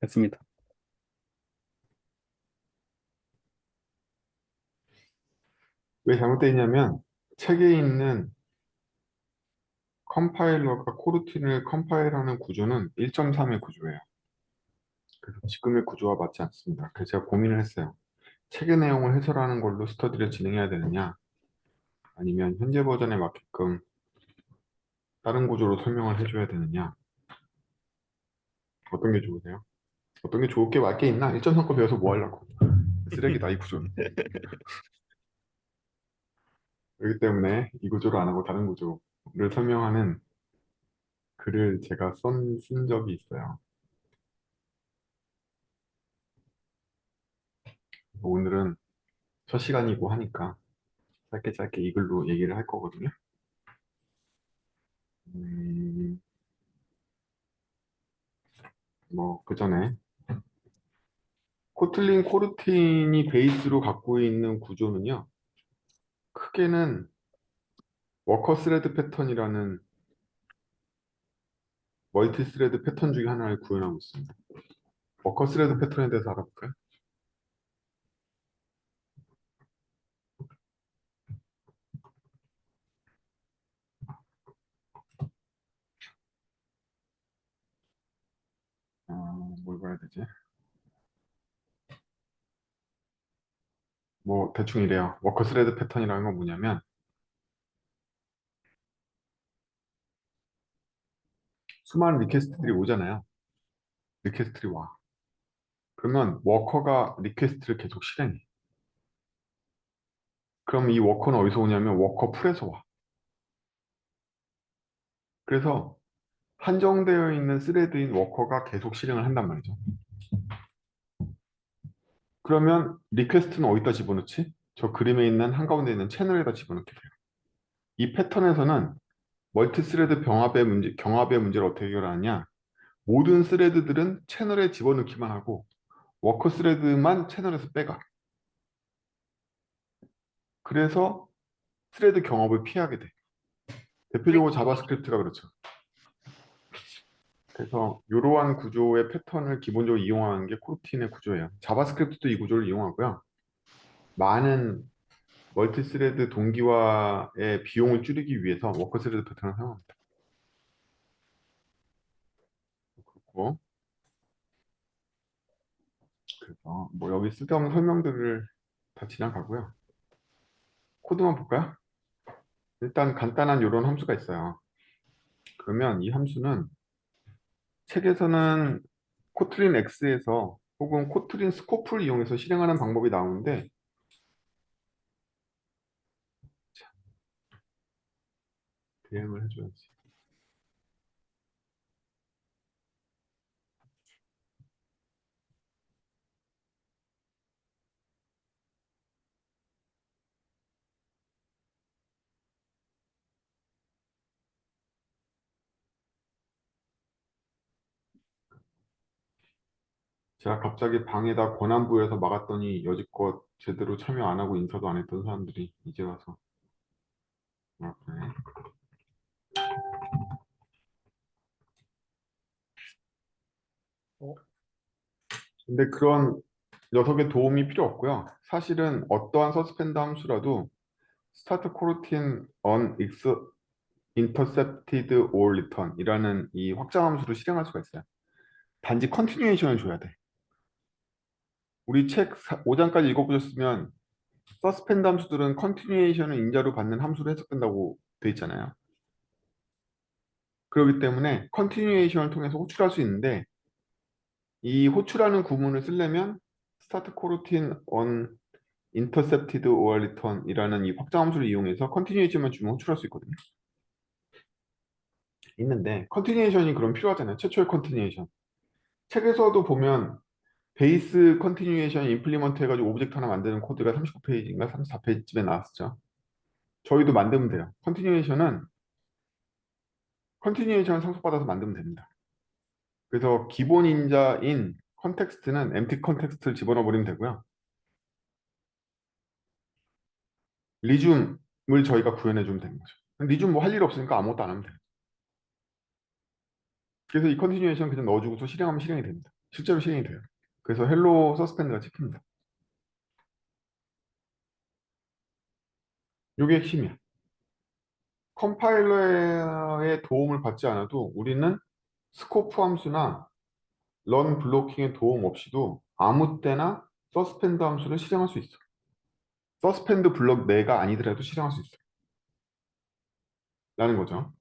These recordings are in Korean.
됐습니다. 왜 잘못되어 있냐면 책에 있는 컴파일러가 코르틴을 컴파일하는 구조는 1.3의 구조예요. 그래서 지금의 구조와 맞지 않습니다. 그래서 제가 고민을 했어요. 책의 내용을 해설하는 걸로 스터디를 진행해야 되느냐, 아니면 현재 버전에 맞게끔 다른 구조로 설명을 해줘야 되느냐, 어떤 게 좋으세요? 어떤 게 좋을 게 맞게 있나? 1.3 거 배워서 뭐 하려고? 쓰레기다, 이 구조는. 그렇기 때문에 이 구조를 안 하고 다른 구조를 설명하는 글을 제가 쓴 적이 있어요. 오늘은 첫 시간이고 하니까 짧게 짧게 이 글로 얘기를 할 거거든요. 음, 그 전에 코틀린 코르틴이 베이스로 갖고 있는 구조는요. 크게는 워커 스레드 패턴이라는 멀티 스레드 패턴 중에 하나를 구현하고 있습니다. 워커 스레드 패턴에 대해서 알아볼까요? 뭘 봐야 되지? 대충 이래요. 워커 스레드 패턴이라는 건 뭐냐면 수많은 리퀘스트들이 오잖아요. 리퀘스트들이 와. 그러면 워커가 리퀘스트를 계속 실행해. 그럼 이 워커는 어디서 오냐면 워커 풀에서 와. 그래서 한정되어 있는 스레드인 워커가 계속 실행을 한단 말이죠. 그러면 리퀘스트는 어디다 집어넣지? 저 그림에 있는 한가운데 있는 채널에다 집어넣게 돼요. 이 패턴에서는 멀티스레드 경합의 문제를 어떻게 해결하느냐? 모든 스레드들은 채널에 집어넣기만 하고 워커 스레드만 채널에서 빼가. 그래서 스레드 경합을 피하게 돼. 대표적으로 자바스크립트가 그렇죠. 그래서 이러한 구조의 패턴을 기본적으로 이용하는 게 코르틴의 구조예요. 자바스크립트도 이 구조를 이용하고요. 많은 멀티스레드 동기화의 비용을 줄이기 위해서 워커스레드 패턴을 사용합니다. 그렇고, 그래서 여기 쓸데없는 설명들을 다 지나가고요. 코드만 볼까요? 일단 간단한 이런 함수가 있어요. 그러면 이 함수는 책에서는 코트린 X에서 혹은 코트린 스코프를 이용해서 실행하는 방법이 나오는데 대응을 해줘야지. 제가 갑자기 방에다 권한 부여해서 막았더니 여지껏 제대로 참여 안 하고 인사도 안 했던 사람들이 이제 와서 그러네. 근데 그런 녀석의 도움이 필요 없고요. 사실은 어떠한 서스펜드 함수라도 스타트 코르틴 on intercepted or return 이라는 이 확장 함수를 실행할 수가 있어요. 단지 컨티뉴에이션을 줘야 돼. 우리 책 5장까지 읽어보셨으면 서스펜드 함수들은 컨티뉴에이션을 인자로 받는 함수로 해석된다고 돼 있잖아요. 그렇기 때문에 컨티뉴에이션을 통해서 호출할 수 있는데 이 호출하는 구문을 쓰려면 스타트 코르틴 on intercepted or return 이라는 이 확장 함수를 이용해서 컨티뉴에이션만 주면 호출할 수 있거든요. 있는데 컨티뉴에이션이 그럼 필요하잖아요. 최초의 컨티뉴에이션. 책에서도 보면 베이스 컨티뉴에이션 임플리먼트 해가지고 오브젝트 하나 만드는 코드가 39페이지인가 34페이지쯤에 나왔었죠. 저희도 만들면 돼요. 컨티뉴에이션을 상속받아서 만들면 됩니다. 그래서 기본 인자인 컨텍스트는 empty 컨텍스트를 집어넣어 버리면 되고요. 리줌을 저희가 구현해 주면 되는 거죠. 리줌 뭐 할 일 없으니까 아무것도 안 하면 돼요. 그래서 이 컨티뉴에이션 그냥 넣어주고서 실행하면 실행이 됩니다. 실제로 실행이 돼요. 그래서 헬로 서스펜드가 찍힙니다. 이게 핵심이야. 컴파일러의 도움을 받지 않아도 우리는 스코프 함수나 런 블로킹의 도움 없이도 아무 때나 서스펜드 함수를 실행할 수 있어. 서스펜드 블록 내가 아니더라도 실행할 수 있어. 라는 거죠.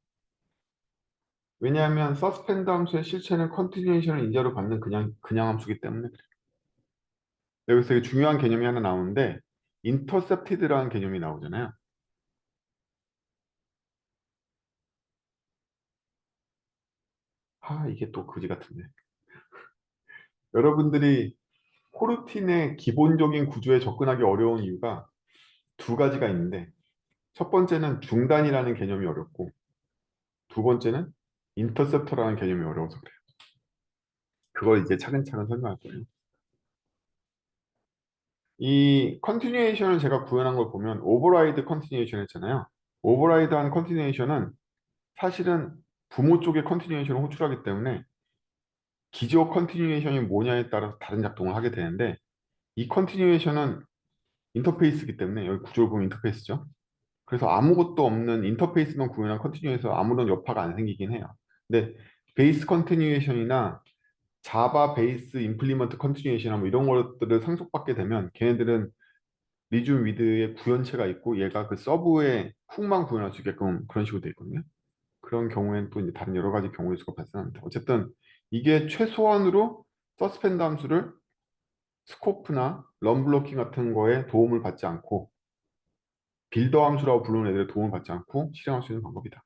왜냐하면 서스펜드 함수의 실체는 컨티뉴에이션을 인자로 받는 그냥 함수이기 때문에 그래. 여기서 되게 중요한 개념이 하나 나오는데 인터셉티드라는 개념이 나오잖아요. 이게 또 그지 같은데. 여러분들이 코르틴의 기본적인 구조에 접근하기 어려운 이유가 두 가지가 있는데 첫 번째는 중단이라는 개념이 어렵고 두 번째는 인터셉터라는 개념이 어려워서 그래요. 그걸 이제 차근차근 설명할 거예요. 이 컨티뉴에이션을 제가 구현한 걸 보면 오버라이드 컨티뉴에이션 했잖아요. 오버라이드한 컨티뉴에이션은 사실은 부모 쪽의 컨티뉴에이션을 호출하기 때문에 기저 컨티뉴에이션이 뭐냐에 따라서 다른 작동을 하게 되는데 이 컨티뉴에이션은 인터페이스이기 때문에 여기 구조를 보면 인터페이스죠. 그래서 아무것도 없는 인터페이스만 구현한 컨티뉴에이션 아무런 여파가 안 생기긴 해요. 근데 베이스 컨티뉴에이션이나 자바 베이스 임플리먼트 컨티뉴에이션 뭐 이런 것들을 상속받게 되면 걔네들은 리즘 위드의 구현체가 있고 얘가 그 서브에 훅만 구현할 수 있게끔 그런 식으로 돼 있거든요. 그런 경우에는 또 이제 다른 여러 가지 경우의 수가 발생합니다. 어쨌든 이게 최소한으로 서스펜드 함수를 스코프나 런블로킹 같은 거에 도움을 받지 않고 빌더 함수라고 부르는 애들의 도움을 받지 않고 실행할 수 있는 방법이다.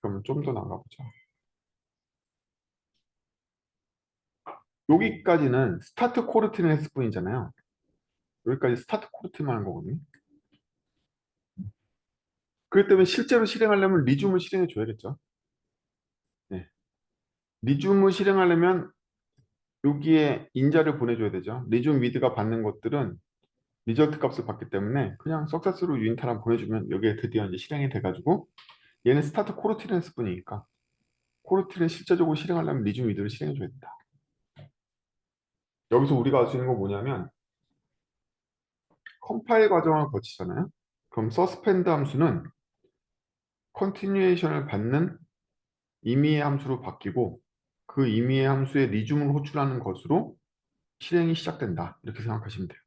그러면 좀 더 나가보죠. 여기까지는 스타트 코르틴을 했을 뿐이잖아요. 여기까지 스타트 코르틴만 한 거거든요. 그렇기 때문에 실제로 실행하려면 리줌을 실행해 줘야겠죠. 네. 리줌을 실행하려면 여기에 인자를 보내줘야 되죠. 리줌 미드가 받는 것들은 리저트 값을 받기 때문에 그냥 석세스로 유인트 하나 보내주면 여기에 드디어 이제 실행이 돼가지고 얘는 스타트 코르틴을 했을 뿐이니까 코르틴을 실제적으로 실행하려면 리줌 미드를 실행해 줘야 된다. 여기서 우리가 알 수 있는 건 뭐냐면 컴파일 과정을 거치잖아요. 그럼 서스펜드 함수는 컨티뉴에이션을 받는 임의의 함수로 바뀌고 그 임의의 함수에 리줌을 호출하는 것으로 실행이 시작된다. 이렇게 생각하시면 돼요.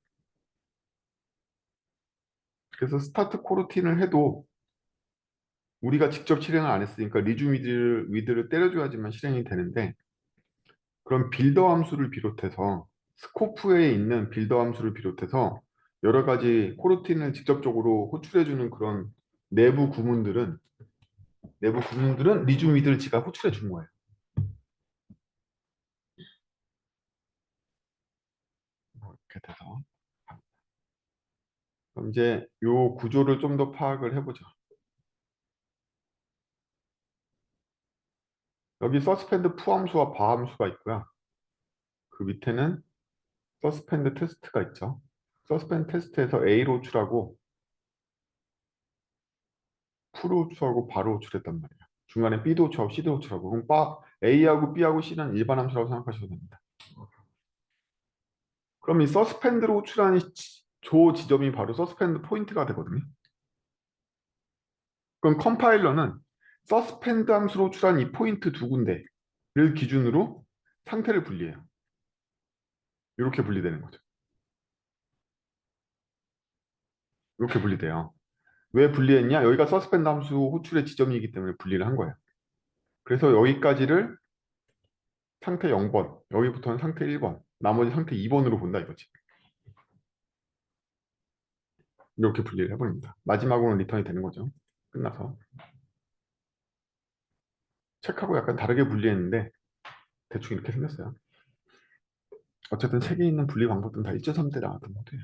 그래서 스타트 코르틴을 해도 우리가 직접 실행을 안 했으니까 리줌 위드를 때려줘야지만 실행이 되는데 그럼 빌더 함수를 비롯해서 스코프에 있는 빌더 함수를 비롯해서 여러 가지 코르틴을 직접적으로 호출해주는 그런 내부 구문들은 리줌 위드를 지가 호출해 준 거예요. 이렇게 돼서 그럼 이제 요 구조를 좀 더 파악을 해보죠. 여기 서스펜드 푸함수와 바함수가 있고요. 그 밑에는 서스펜드 테스트가 있죠. 서스펜드 테스트에서 A로 호출하고 F로 호출하고 바로 호출했단 말이에요. 중간에 B도 호출하고 C도 호출하고 그럼 A하고 B하고 C는 일반 함수라고 생각하셔도 됩니다. 그럼 이 서스펜드로 호출한 조 지점이 바로 서스펜드 포인트가 되거든요. 그럼 컴파일러는 서스펜드 함수로 호출한 이 포인트 두 군데를 기준으로 상태를 분리해요. 이렇게 분리되는 거죠. 이렇게 분리돼요. 왜 분리했냐? 여기가 서스펜드 함수 호출의 지점이기 때문에 분리를 한 거예요. 그래서 여기까지를 상태 0번, 여기부터는 상태 1번, 나머지 상태 2번으로 본다 이거지. 이렇게 분리를 해버립니다. 마지막으로는 리턴이 되는 거죠. 끝나서. 책하고 약간 다르게 분리했는데 대충 이렇게 생겼어요. 어쨌든 책에 있는 분리 방법들은 다 1.3대 나왔던 것 같아요.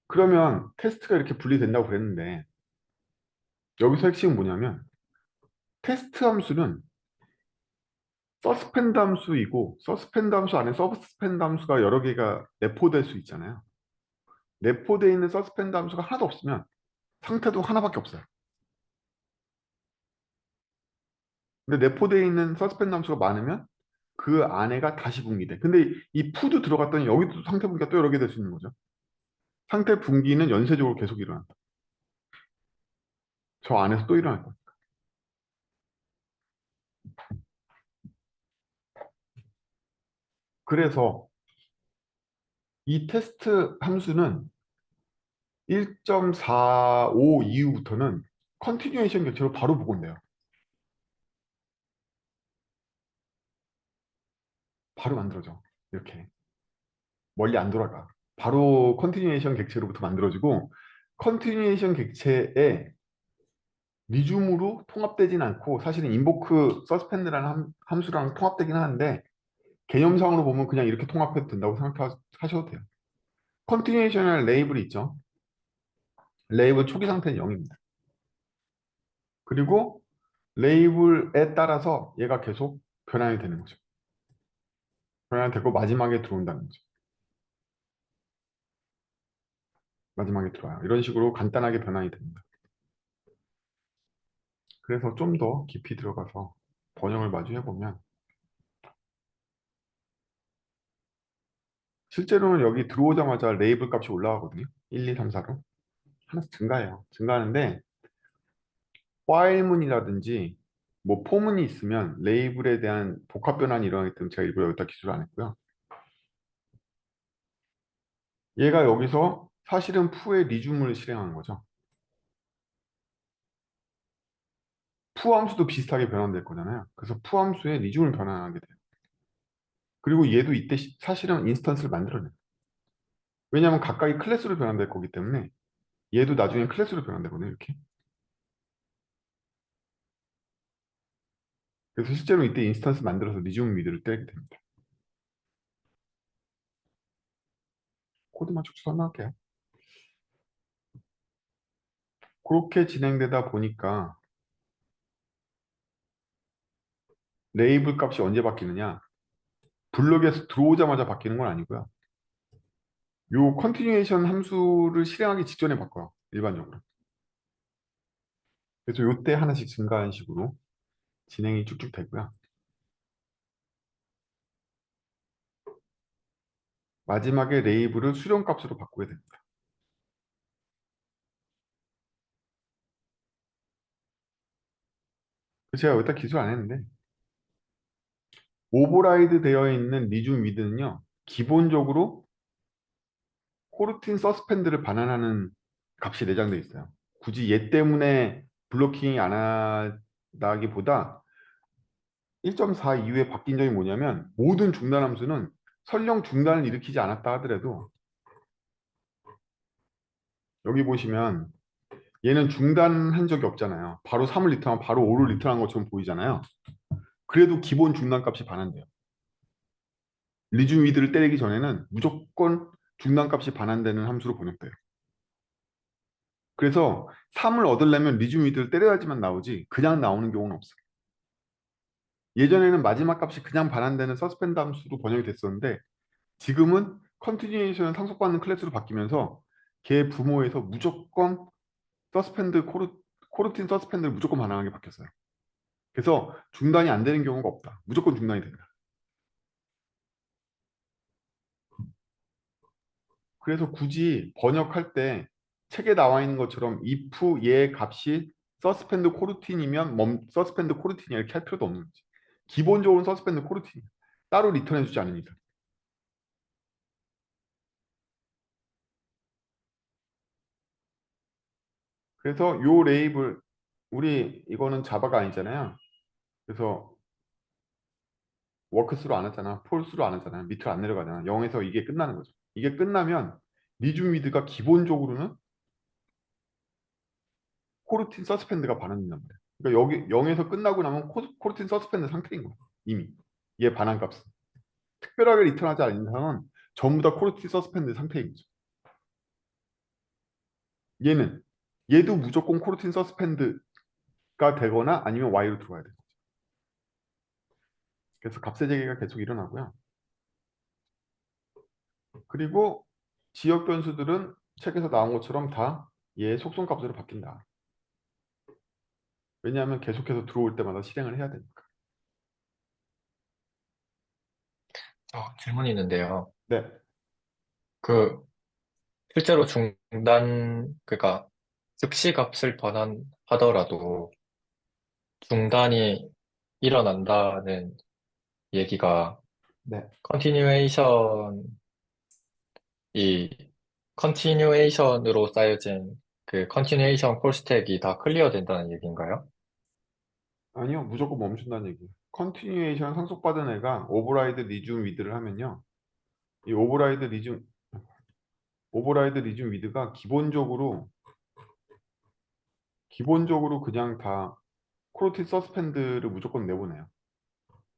그러면 테스트가 이렇게 분리된다고 그랬는데 여기서 핵심은 뭐냐면 테스트 함수는 서스펜드 함수이고 서스펜드 함수 안에 서스펜드 함수가 여러 개가 내포될 수 있잖아요. 내포되어 있는 서스펜드 함수가 하나도 없으면 상태도 하나밖에 없어요. 근데 내포되어 있는 서스펜드 함수가 많으면 그 안에가 다시 분기돼. 근데 이 푸드 들어갔더니 여기도 상태 분기가 또 여러 개 될 수 있는 거죠. 상태 분기는 연쇄적으로 계속 일어난다. 저 안에서 또 일어날 거야. 그래서 이 테스트 함수는 1.45 이후부터는 컨티뉴에이션 객체로 바로 복원돼요. 바로 만들어져. 이렇게. 멀리 안 돌아가. 바로 컨티뉴에이션 객체로부터 만들어지고 컨티뉴에이션 객체에 리줌으로 통합되진 않고 사실은 인보크 서스펜드라는 함수랑 통합되긴 하는데 개념상으로 보면 그냥 이렇게 통합해도 된다고 생각하셔도 돼요. 컨티뉴에이션이라는 레이블이 있죠. 레이블 초기 상태는 0입니다. 그리고 레이블에 따라서 얘가 계속 변환이 되는 거죠. 변환이 되고 마지막에 들어온다는 거죠. 마지막에 들어와요. 이런 식으로 간단하게 변환이 됩니다. 그래서 좀 더 깊이 들어가서 번역을 마주해보면 실제로는 여기 들어오자마자 레이블 값이 올라가거든요. 1, 2, 3, 4로. 하나씩 증가해요. 증가하는데 파일문이라든지 뭐 포문이 있으면 레이블에 대한 복합 변환이 일어나기 때문에 제가 일부러 여기다 기술 안 했고요. 얘가 여기서 사실은 푸의 리줌을 실행하는 거죠. 푸 함수도 비슷하게 변환될 거잖아요. 그래서 푸 함수에 리줌을 변환하게 돼요. 그리고 얘도 이때 사실은 인스턴스를 만들어내요. 왜냐하면 각각이 클래스로 변환될 거기 때문에 얘도 나중에 클래스로 변환되거든요. 이렇게. 그래서 실제로 이때 인스턴스 만들어서 리줌 미드를 떼게 됩니다. 코드만 쭉쭉 설명할게요. 그렇게 진행되다 보니까 레이블 값이 언제 바뀌느냐? 블록에서 들어오자마자 바뀌는 건 아니고요. 요 컨티뉴에이션 함수를 실행하기 직전에 바꿔요. 일반적으로. 그래서 요때 하나씩 증가하는 식으로 진행이 쭉쭉 되고요. 마지막에 레이블을 수렴값으로 바꾸게 됩니다. 제가 여기다 기술 안 했는데 오버라이드 되어 있는 리줌 위드는요. 기본적으로 코르틴 서스펜드를 반환하는 값이 내장되어 있어요. 굳이 얘 때문에 블로킹이 안 한다기보다 1.4 이후에 바뀐 점이 뭐냐면 모든 중단 함수는 설령 중단을 일으키지 않았다 하더라도 여기 보시면 얘는 중단한 적이 없잖아요. 바로 3을 리턴하고 바로 5를 리턴한 것처럼 보이잖아요. 그래도 기본 중단 값이 반환돼요. 리즘 위드를 때리기 전에는 무조건 중단 값이 반환되는 함수로 번역돼요. 그래서 3을 얻으려면 리즘 위드를 때려야지만 나오지 그냥 나오는 경우는 없어요. 예전에는 마지막 값이 그냥 반환되는 서스펜드 함수로 번역이 됐었는데 지금은 컨티뉴에이션을 상속받는 클래스로 바뀌면서 걔 부모에서 무조건 서스펜드 코르틴 서스펜드를 무조건 반환하게 바뀌었어요. 그래서 중단이 안 되는 경우가 없다. 무조건 중단이 된다. 그래서 굳이 번역할 때 책에 나와 있는 것처럼 if 얘 값이 서스펜드 코르틴이면 서스펜드 코르틴이 이렇게 할 필요도 없는 거지. 기본적으로 서스펜드 코르틴 따로 리턴해 주지 않으니까. 그래서 요 레이블 우리 이거는 자바가 아니잖아요. 그래서 워크스로 안 하잖아. 폴스로 안 하잖아. 밑으로 안 내려가잖아. 0에서 이게 끝나는 거죠. 이게 끝나면 리줌 위드가 기본적으로는 코르틴 서스펜드가 반환된단 말이야. 그러니까 여기 0에서 끝나고 나면 코르틴 서스펜드 상태인 거야. 이미. 얘 반환 값은. 특별하게 리턴하지 않는 이상은 전부 다 코르틴 서스펜드 상태인 거죠. 얘는 얘도 무조건 코르틴 서스펜드가 되거나 아니면 Y로 들어와야 돼. 그래서 값의 재개가 계속 일어나고요. 그리고 지역 변수들은 책에서 나온 것처럼 다 얘 속성값으로 바뀐다. 왜냐하면 계속해서 들어올 때마다 실행을 해야 되니까. 질문이 있는데요. 네, 그, 실제로 그러니까 즉시 값을 변환하더라도 중단이 일어난다는 얘기가 네. 컨티뉴에이션이 컨티뉴에이션으로 쌓여진 그 컨티뉴에이션 콜 스택이 다 클리어 된다는 얘기인가요? 아니요, 무조건 멈춘다는 얘기예요. 컨티뉴에이션 상속받은 애가 오버라이드 리즘 위드를 하면요. 이 오버라이드 리즘 위드가 기본적으로 그냥 다 코르티 서스펜드를 무조건 내보내요.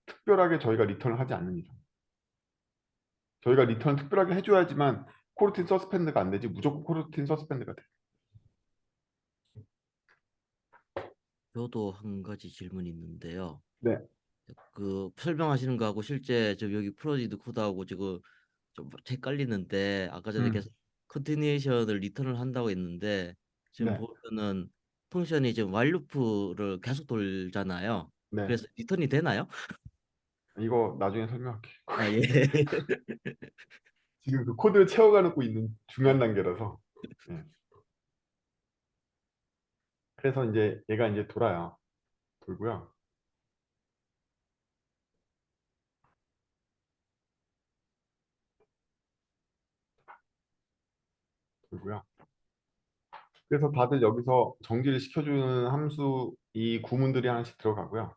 특별하게 저희가 리턴을 하지 않는 이상. 저희가 리턴을 특별하게 해줘야지만 코르틴 서스펜드가 안 되지 무조건 코르틴 서스펜드가 돼. 저도 한 가지 질문이 있는데요. 네, 그 설명하시는 거하고 실제 저 여기 프로지드 코드하고 지금 좀 헷갈리는데 아까 전에 음, 계속 컨티니에이션을 리턴을 한다고 했는데 지금 네, 보면은 펑션이 지금 while루프를 계속 돌잖아요. 네. 그래서 리턴이 되나요? 이거 나중에 설명할게. 아, 예. 지금 그 코드를 채워가고 있는 중요한 단계라서. 예. 그래서 이제 얘가 이제 돌아요. 돌고요. 돌고요. 그래서 다들 여기서 정지를 시켜주는 함수 이 구문들이 하나씩 들어가고요.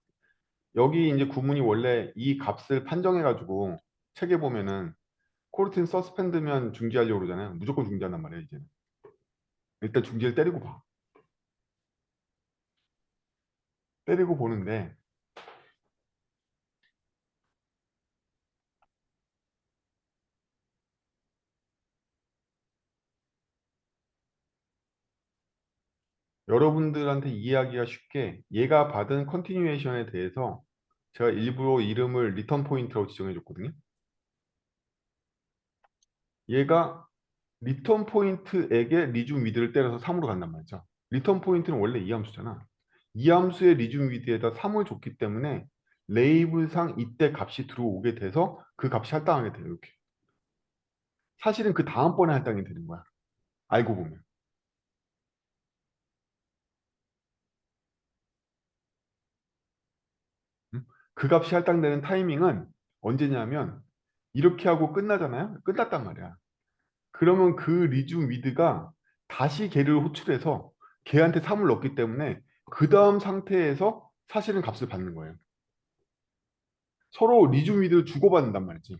여기 이제 구문이 원래 이 값을 판정해가지고 책에 보면은 코르틴 서스펜드면 중지하려고 그러잖아요. 무조건 중지한단 말이에요, 이제는. 일단 중지를 때리고 봐. 때리고 보는데 여러분들한테 이해하기가 쉽게 얘가 받은 컨티뉴에이션에 대해서 제가 일부러 이름을 리턴 포인트라고 지정해 줬거든요. 얘가 리턴 포인트에게 리즘 위드를 때려서 3으로 간단 말이죠. 리턴 포인트는 원래 이 함수잖아. 이 함수의 리즘 위드에다 3을 줬기 때문에 레이블상 이때 값이 들어오게 돼서 그 값이 할당하게 돼요. 이렇게. 사실은 그 다음번에 할당이 되는 거야. 알고 보면. 음? 그 값이 할당되는 타이밍은 언제냐면 이렇게 하고 끝나잖아요. 끝났단 말이야. 그러면 그 리즘 위드가 다시 걔를 호출해서 걔한테 3을 넣기 때문에 그 다음 상태에서 사실은 값을 받는 거예요. 서로 리즘 위드를 주고받는단 말이지.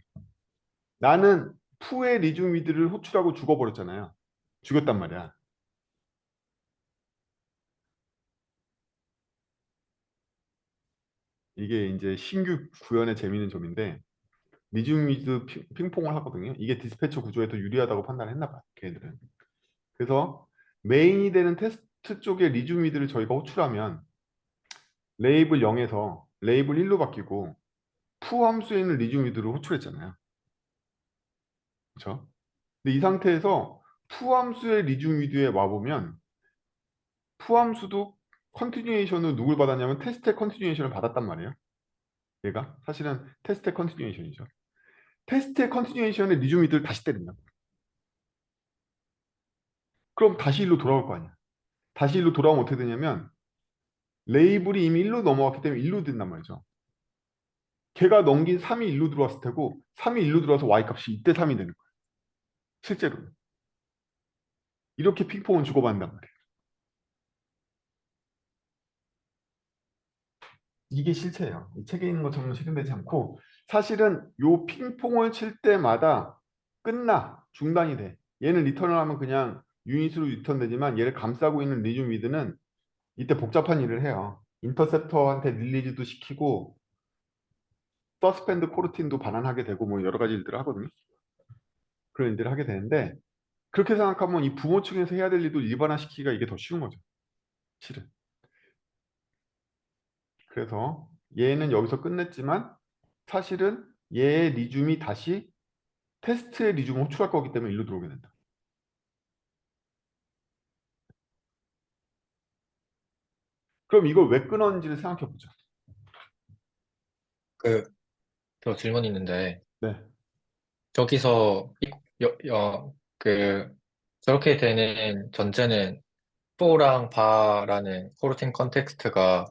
나는 푸의 리즘 위드를 호출하고 죽어버렸잖아요. 죽였단 말이야. 이게 이제 신규 구현의 재미있는 점인데 리즘 위드 핑퐁을 하거든요. 이게 디스패처 구조에 더 유리하다고 판단했나 봐요. 걔들은. 그래서 메인이 되는 테스트 쪽에 리즘 위드를 저희가 호출하면 레이블 0에서 레이블 1로 바뀌고 푸 함수에 있는 리즘 위드를 호출했잖아요. 그렇죠? 근데 이 상태에서 푸 함수의 리즘 위드에 와보면 푸 함수도 컨티뉴에이션을 누굴 받았냐면 테스트의 컨티뉴에이션을 받았단 말이에요. 얘가 사실은 테스트의 컨티뉴에이션이죠. 테스트의 컨티뉴에이션의 리즘 위드를 다시 때린다. 그럼 다시 일로 돌아올 거 아니야. 다시 일로 돌아오면 어떻게 되냐면 레이블이 이미 1로 넘어왔기 때문에 1로 된단 말이죠. 걔가 넘긴 3이 1로 들어왔을 테고 3이 1로 들어와서 y 값이 이때 3이 되는 거예요. 실제로는. 이렇게 핑퐁은 주고받는단 말이에요. 이게 실체예요. 이 책에 있는 것처럼 실현되지 않고 사실은 요 핑퐁을 칠 때마다 끝나 중단이 돼. 얘는 리턴을 하면 그냥 유닛으로 리턴되지만 얘를 감싸고 있는 리즘 위드는 이때 복잡한 일을 해요. 인터셉터한테 릴리즈도 시키고 서스펜드 코르틴도 반환하게 되고 뭐 여러 가지 일들을 하거든요. 그런 일들을 하게 되는데 그렇게 생각하면 이 부모 측에서 해야 될 일도 일반화시키기가 이게 더 쉬운 거죠. 실은. 그래서 얘는 여기서 끝냈지만 사실은 얘의 리즘이 다시 테스트의 리즘을 호출할 거기 때문에 일로 들어오게 된다. 그럼 이걸 왜 끊었는지를 생각해 보죠. 그, 저 질문 있는데, 네. 저기서, 저렇게 되는 전제는, 포랑 바라는 코르틴 컨텍스트가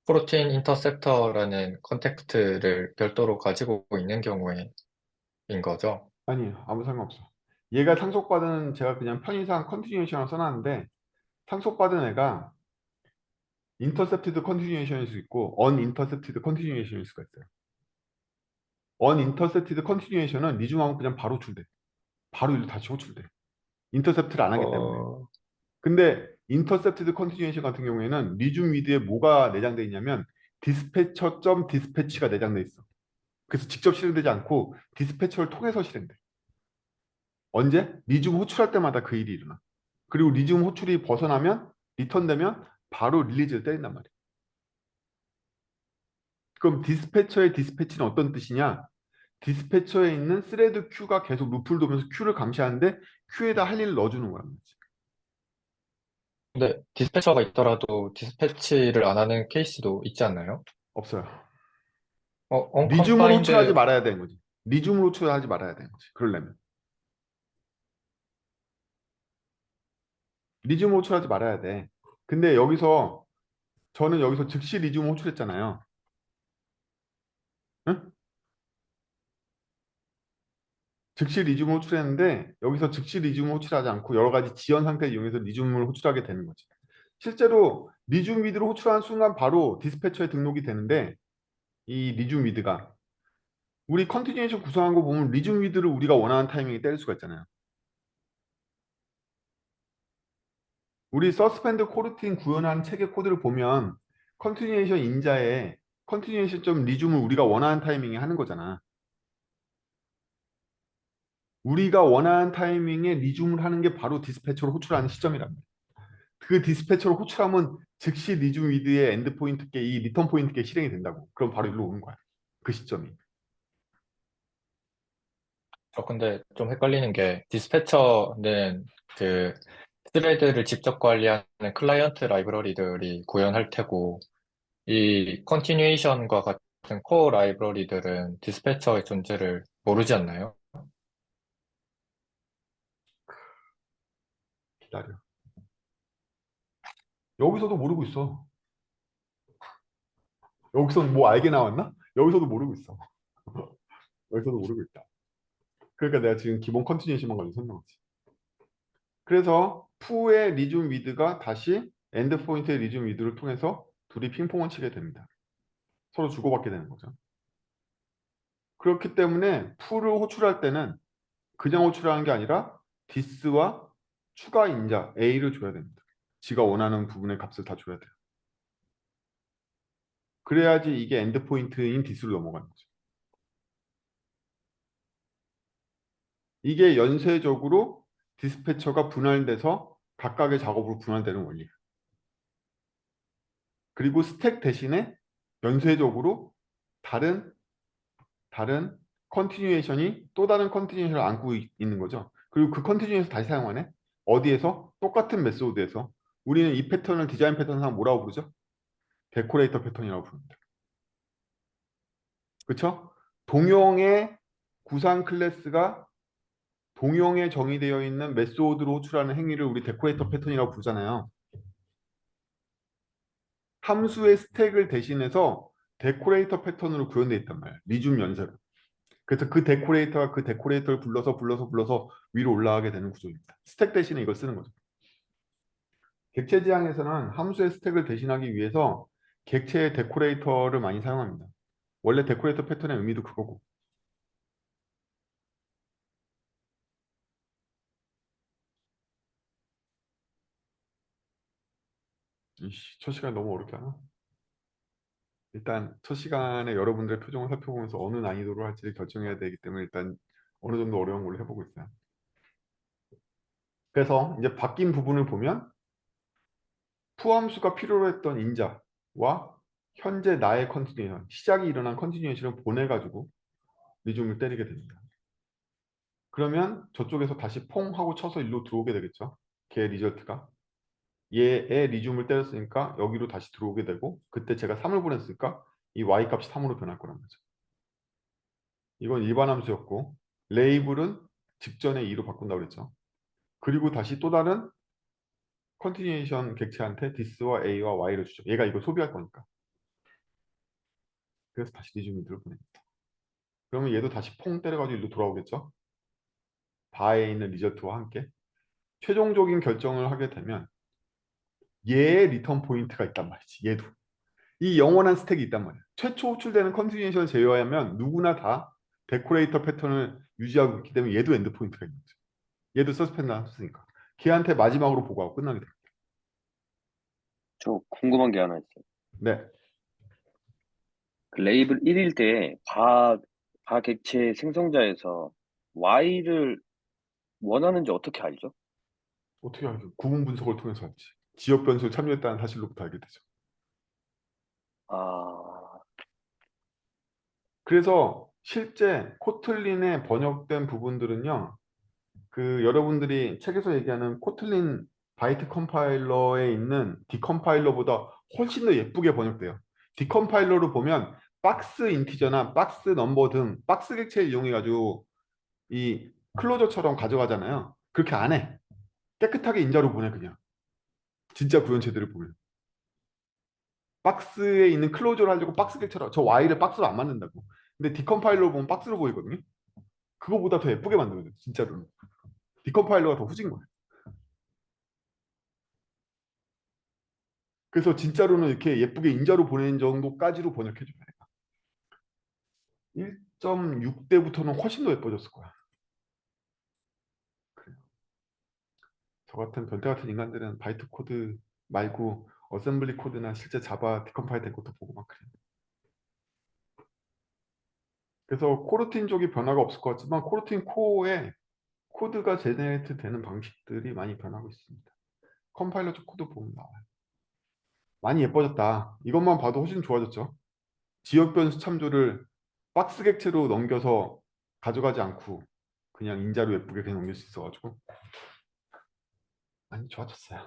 프로틴 인터셉터라는 컨텍스트를 별도로 가지고 있는 경우에인 거죠. 아니에요. 아무 상관없어. 얘가 상속받은 제가 그냥 편의상 컨티뉴에이션을 써놨는데 상속받은 애가 인터셉티드 컨티뉴에이션일 수 있고 언인터셉티드 컨티뉴에이션일 수가 있어요. 언인터셉티드 컨티뉴에이션은 리중하고 그냥 바로 호출돼. 바로 일로 다시 호출돼. 인터셉트를 안 하기 때문에. 어, 근데 인터셉티드 컨티뉴에이션 같은 경우에는 리중 위드에 뭐가 내장돼 있냐면 디스패처 디스패치가 내장돼 있어. 그래서 직접 실행되지 않고 디스패처를 통해서 실행돼. 언제? 리중 호출할 때마다 그 일이 일어나. 그리고 리중 호출이 벗어나면 리턴되면 바로 릴리즈를 때린단 말이야. 그럼 디스패처의 디스패치는 어떤 뜻이냐? 디스패처에 있는 스레드 Q가 계속 루프를 돌면서 Q를 감시하는데 Q에다 할 일을 넣어주는 거란 말이지. 근데 디스패처가 있더라도 디스패치를 안 하는 케이스도 있지 않나요? 없어요. 리중으로 호출하지 언컨파인드, 말아야 되는 거지. 리중으로 호출하지 말아야 되는 거지. 그러려면. 리중으로 호출하지 말아야 돼. 근데 여기서 저는 여기서 즉시 리중 호출했잖아요. 응? 즉시 리즘을 호출했는데 여기서 즉시 리즘을 호출하지 않고 여러 가지 지연 상태를 이용해서 리즘을 호출하게 되는 거지. 실제로 리즘 미드를 호출하는 순간 바로 디스패처에 등록이 되는데 이 리즘 미드가 우리 컨티뉴에이션 구성한 거 보면 리즘 미드를 우리가 원하는 타이밍에 때릴 수가 있잖아요. 우리 서스펜드 코르틴 구현한 책의 코드를 보면 컨티뉴에이션 인자에 컨티뉴에이션 점 리즘을 우리가 원하는 타이밍에 하는 거잖아. 우리가 원하는 타이밍에 리줌을 하는 게 바로 디스패처로 호출하는 시점이랍니다. 그 디스패처를 호출하면 즉시 리즘 위드의 엔드 포인트께 이 리턴 포인트께 실행이 된다고. 그럼 바로 일로 오는 거야. 그 시점이. 근데 좀 헷갈리는 게, 디스패처는 그 스레드를 직접 관리하는 클라이언트 라이브러리들이 구현할 테고, 이 컨티뉴에이션과 같은 코어 라이브러리들은 디스패처의 존재를 모르지 않나요? 기다려. 여기서도 모르고 있어. 여기서는 뭐 알게 나왔나? 여기서도 모르고 있어. 여기서도 모르고 있다. 그러니까 내가 지금 기본 컨티뉴에이션만 가지고 설명하지. 그래서 푸의 리즘 위드가 다시 엔드 포인트의 리즘 위드를 통해서 둘이 핑퐁을 치게 됩니다. 서로 주고받게 되는 거죠. 그렇기 때문에 푸를 호출할 때는 그냥 호출하는 게 아니라 디스와 추가 인자 A를 줘야 됩니다. 지가 원하는 부분의 값을 다 줘야 돼요. 그래야지 이게 엔드 포인트인 디스로 넘어가는 거죠. 이게 연쇄적으로 디스패처가 분할돼서 각각의 작업으로 분할되는 원리예요. 그리고 스택 대신에 연쇄적으로 다른 컨티뉴에이션이 또 다른 컨티뉴에이션을 안고 있는 거죠. 그리고 그 컨티뉴에이션 다시 사용하네. 어디에서? 똑같은 메소드에서. 우리는 이 패턴을 디자인 패턴상 뭐라고 부르죠? 데코레이터 패턴이라고 부릅니다. 그렇죠? 동형의 구상 클래스가 동형에 정의되어 있는 메소드로 호출하는 행위를 우리 데코레이터 패턴이라고 부르잖아요. 함수의 스택을 대신해서 데코레이터 패턴으로 구현되어 있단 말이에요. 리줌 연쇄로. 그래서 그 데코레이터가 그 데코레이터를 불러서 위로 올라가게 되는 구조입니다. 스택 대신에 이걸 쓰는 거죠. 객체 지향에서는 함수의 스택을 대신하기 위해서 객체의 데코레이터를 많이 사용합니다. 원래 데코레이터 패턴의 의미도 그거고. 이씨, 첫 시간 너무 어렵게 하나? 일단 첫 시간에 여러분들의 표정을 살펴보면서 어느 난이도로 할지를 결정해야 되기 때문에 일단 어느 정도 어려운 걸로 해보고 있어요. 그래서 이제 바뀐 부분을 보면 푸함수가 필요로 했던 인자와 현재 나의 컨티뉴에이션, 시작이 일어난 컨티뉴에이션을 보내가지고 리즘을 때리게 됩니다. 그러면 저쪽에서 다시 퐁 하고 쳐서 일로 들어오게 되겠죠. 걔 리절트가. 얘의 리줌을 때렸으니까 여기로 다시 들어오게 되고 그때 제가 3을 보냈으니까 이 y 값이 3으로 변할 거란 말이죠. 이건 일반 함수였고 레이블은 직전에 2로 바꾼다고 그랬죠. 그리고 다시 또 다른 컨티뉴에이션 객체한테 this와 a와 y를 주죠. 얘가 이거 소비할 거니까. 그래서 다시 리줌 위드를 보냅니다. 그러면 얘도 다시 퐁 때려가지고 일로 돌아오겠죠. 바에 있는 리저트와 함께 최종적인 결정을 하게 되면 얘의 리턴 포인트가 있단 말이지. 얘도 이 영원한 스택이 있단 말이야. 최초 호출되는 컨티뉴에이션을 제외하면 누구나 다 데코레이터 패턴을 유지하고 있기 때문에 얘도 엔드 포인트가 있는 거죠. 얘도 서스펜드 했으니까 걔한테 마지막으로 보고하고 끝나게 됩니다. 저 궁금한 게 하나 있어요. 네, 그 레이블 1일 때 바 객체 생성자에서 Y를 원하는지 어떻게 알죠? 어떻게 알죠? 구분 분석을 통해서 알지. 지역 변수를 참여했다는 사실로부터 알게 되죠. 아, 그래서 실제 코틀린에 번역된 부분들은요. 그 여러분들이 책에서 얘기하는 코틀린 바이트 컴파일러에 있는 디컴파일러보다 훨씬 더 예쁘게 번역돼요. 디컴파일러로 보면 박스 인티저나 박스 넘버 등 박스 객체를 이용해 가지고 이 클로저처럼 가져가잖아요. 그렇게 안 해. 깨끗하게 인자로 보내 그냥. 진짜 구현체들을 보면. 박스에 있는 클로저를 하려고 박스 객체로 저 Y를 박스로 안 만든다고. 근데 디컴파일러 보면 박스로 보이거든요. 그거보다 더 예쁘게 만들어요. 진짜로는. 디컴파일러가 더 후진 거예요. 그래서 진짜로는 이렇게 예쁘게 인자로 보내는 정도까지로 번역해줘요. 1.6대부터는 훨씬 더 예뻐졌을 거야. 그래요. 저 같은 변태 같은 인간들은 바이트 코드 말고 어셈블리 코드나 실제 자바 디컴파일 된 것도 보고 막 그래요. 그래서 코르틴 쪽이 변화가 없을 것 같지만 코르틴 코어에 코드가 제네레이트 되는 방식들이 많이 변하고 있습니다. 컴파일러 쪽 코드 보면 나와요. 많이 예뻐졌다. 이것만 봐도 훨씬 좋아졌죠. 지역 변수 참조를 박스 객체로 넘겨서 가져가지 않고 그냥 인자로 예쁘게 그냥 넘길 수 있어가지고 많이 좋아졌어요.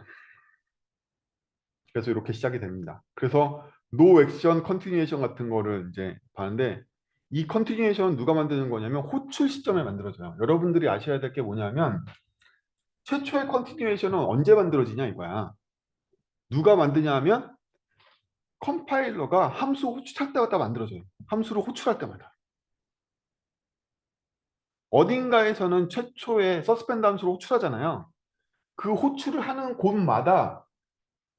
그래서 이렇게 시작이 됩니다. 그래서 노 액션 컨티뉴에이션 같은 거를 이제 봤는데 이 컨티뉴에이션은 누가 만드는 거냐면 호출 시점에 만들어져요. 여러분들이 아셔야 될 게 뭐냐면 최초의 컨티뉴에이션은 언제 만들어지냐 이거야. 누가 만드냐 하면 컴파일러가 함수 호출할 때마다 만들어져요. 함수를 호출할 때마다. 어딘가에서는 최초의 서스펜드 함수를 호출하잖아요. 그 호출을 하는 곳마다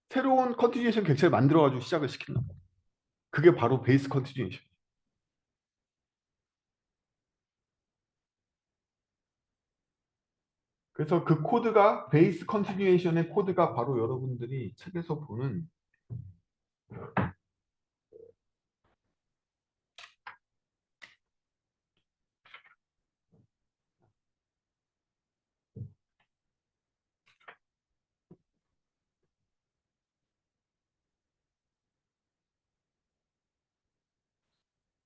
새로운 컨티뉴에이션 객체를 만들어가지고 시작을 시킨다. 그게 바로 베이스 컨티뉴에이션. 그래서 그 코드가 베이스 컨티뉴에이션의 코드가 바로 여러분들이 책에서 보는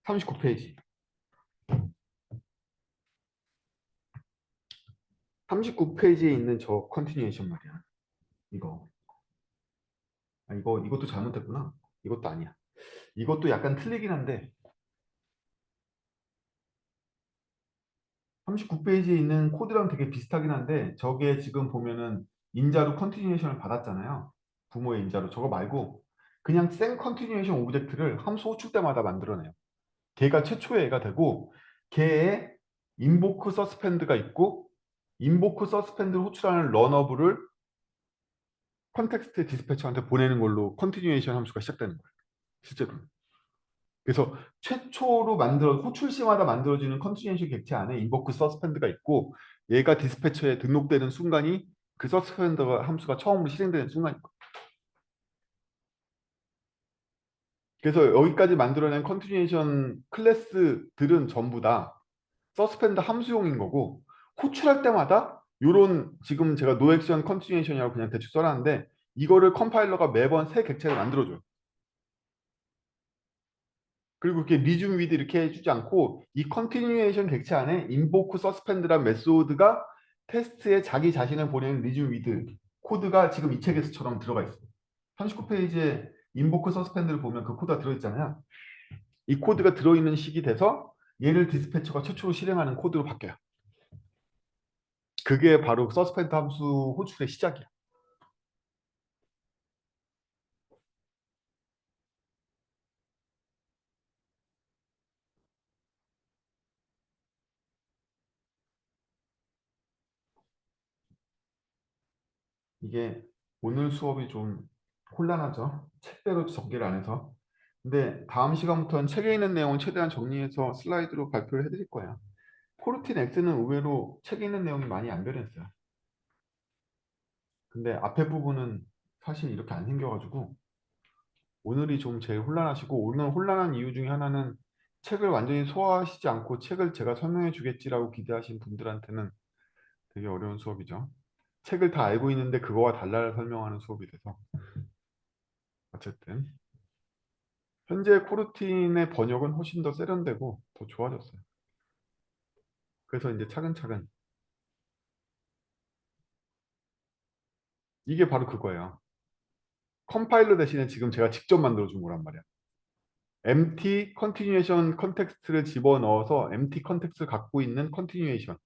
39페이지. 39페이지에 있는 저 컨티뉴에이션 말이야. 이거. 아, 이것도 잘못됐구나. 이것도 아니야. 이것도 약간 틀리긴 한데 39페이지에 있는 코드랑 되게 비슷하긴 한데 저게 지금 보면은 인자로 컨티뉴에이션을 받았잖아요. 부모의 인자로. 저거 말고 그냥 생 컨티뉴에이션 오브젝트를 함수 호출 때마다 만들어내요. 걔가 최초의 애가 되고 걔의 인보크 서스펜드가 있고 인보크 서스펜드를 호출하는 런어블을 컨텍스트 디스패처한테 보내는 걸로 컨티뉴에이션 함수가 시작되는 거예요. 실제로. 그래서 최초로 호출 시마다 만들어지는 컨티뉴에이션 객체 안에 인보크 서스펜드가 있고 얘가 디스패처에 등록되는 순간이 그 서스펜드 함수가 처음으로 실행되는 순간인 거예요. 그래서 여기까지 만들어낸 컨티뉴에이션 클래스들은 전부 다 서스펜드 함수용인 거고 호출할 때마다 요런 지금 제가 노액션 컨티뉴에이션이라고 그냥 대충 써놨는데 이거를 컴파일러가 매번 새 객체를 만들어줘요. 그리고 이렇게 리즘 위드 이렇게 해주지 않고 이 컨티뉴에이션 객체 안에 인보크 서스펜드란 메소드가 테스트에 자기 자신을 보내는 리즘 위드 코드가 지금 이 책에서처럼 들어가 있어요. 39페이지에 인보크 서스펜드를 보면 그 코드가 들어있잖아요. 이 코드가 들어있는 식이 돼서 얘를 디스패처가 최초로 실행하는 코드로 바뀌어요. 그게 바로 서스펜드 함수 호출의 시작이야. 이게 오늘 수업이 좀 혼란하죠. 책대로 전개를 안 해서. 근데 다음 시간부터는 책에 있는 내용을 최대한 정리해서 슬라이드로 발표를 해드릴 거예요. 코르틴 X는 의외로 책에 있는 내용이 많이 안 변했어요. 근데 앞에 부분은 사실 이렇게 안 생겨가지고 오늘이 좀 제일 혼란하시고, 오늘 혼란한 이유 중에 하나는 책을 완전히 소화하시지 않고 책을 제가 설명해 주겠지라고 기대하신 분들한테는 되게 어려운 수업이죠. 책을 다 알고 있는데 그거와 달라 설명하는 수업이 돼서. 어쨌든 현재 코르틴의 번역은 훨씬 더 세련되고 더 좋아졌어요. 그래서 이제 차근차근 이게 바로 그거예요. 컴파일러 대신에 지금 제가 직접 만들어준 거란 말이야. empty continuation 컨텍스트를 집어넣어서 empty 컨텍스트를 갖고 있는 continuation.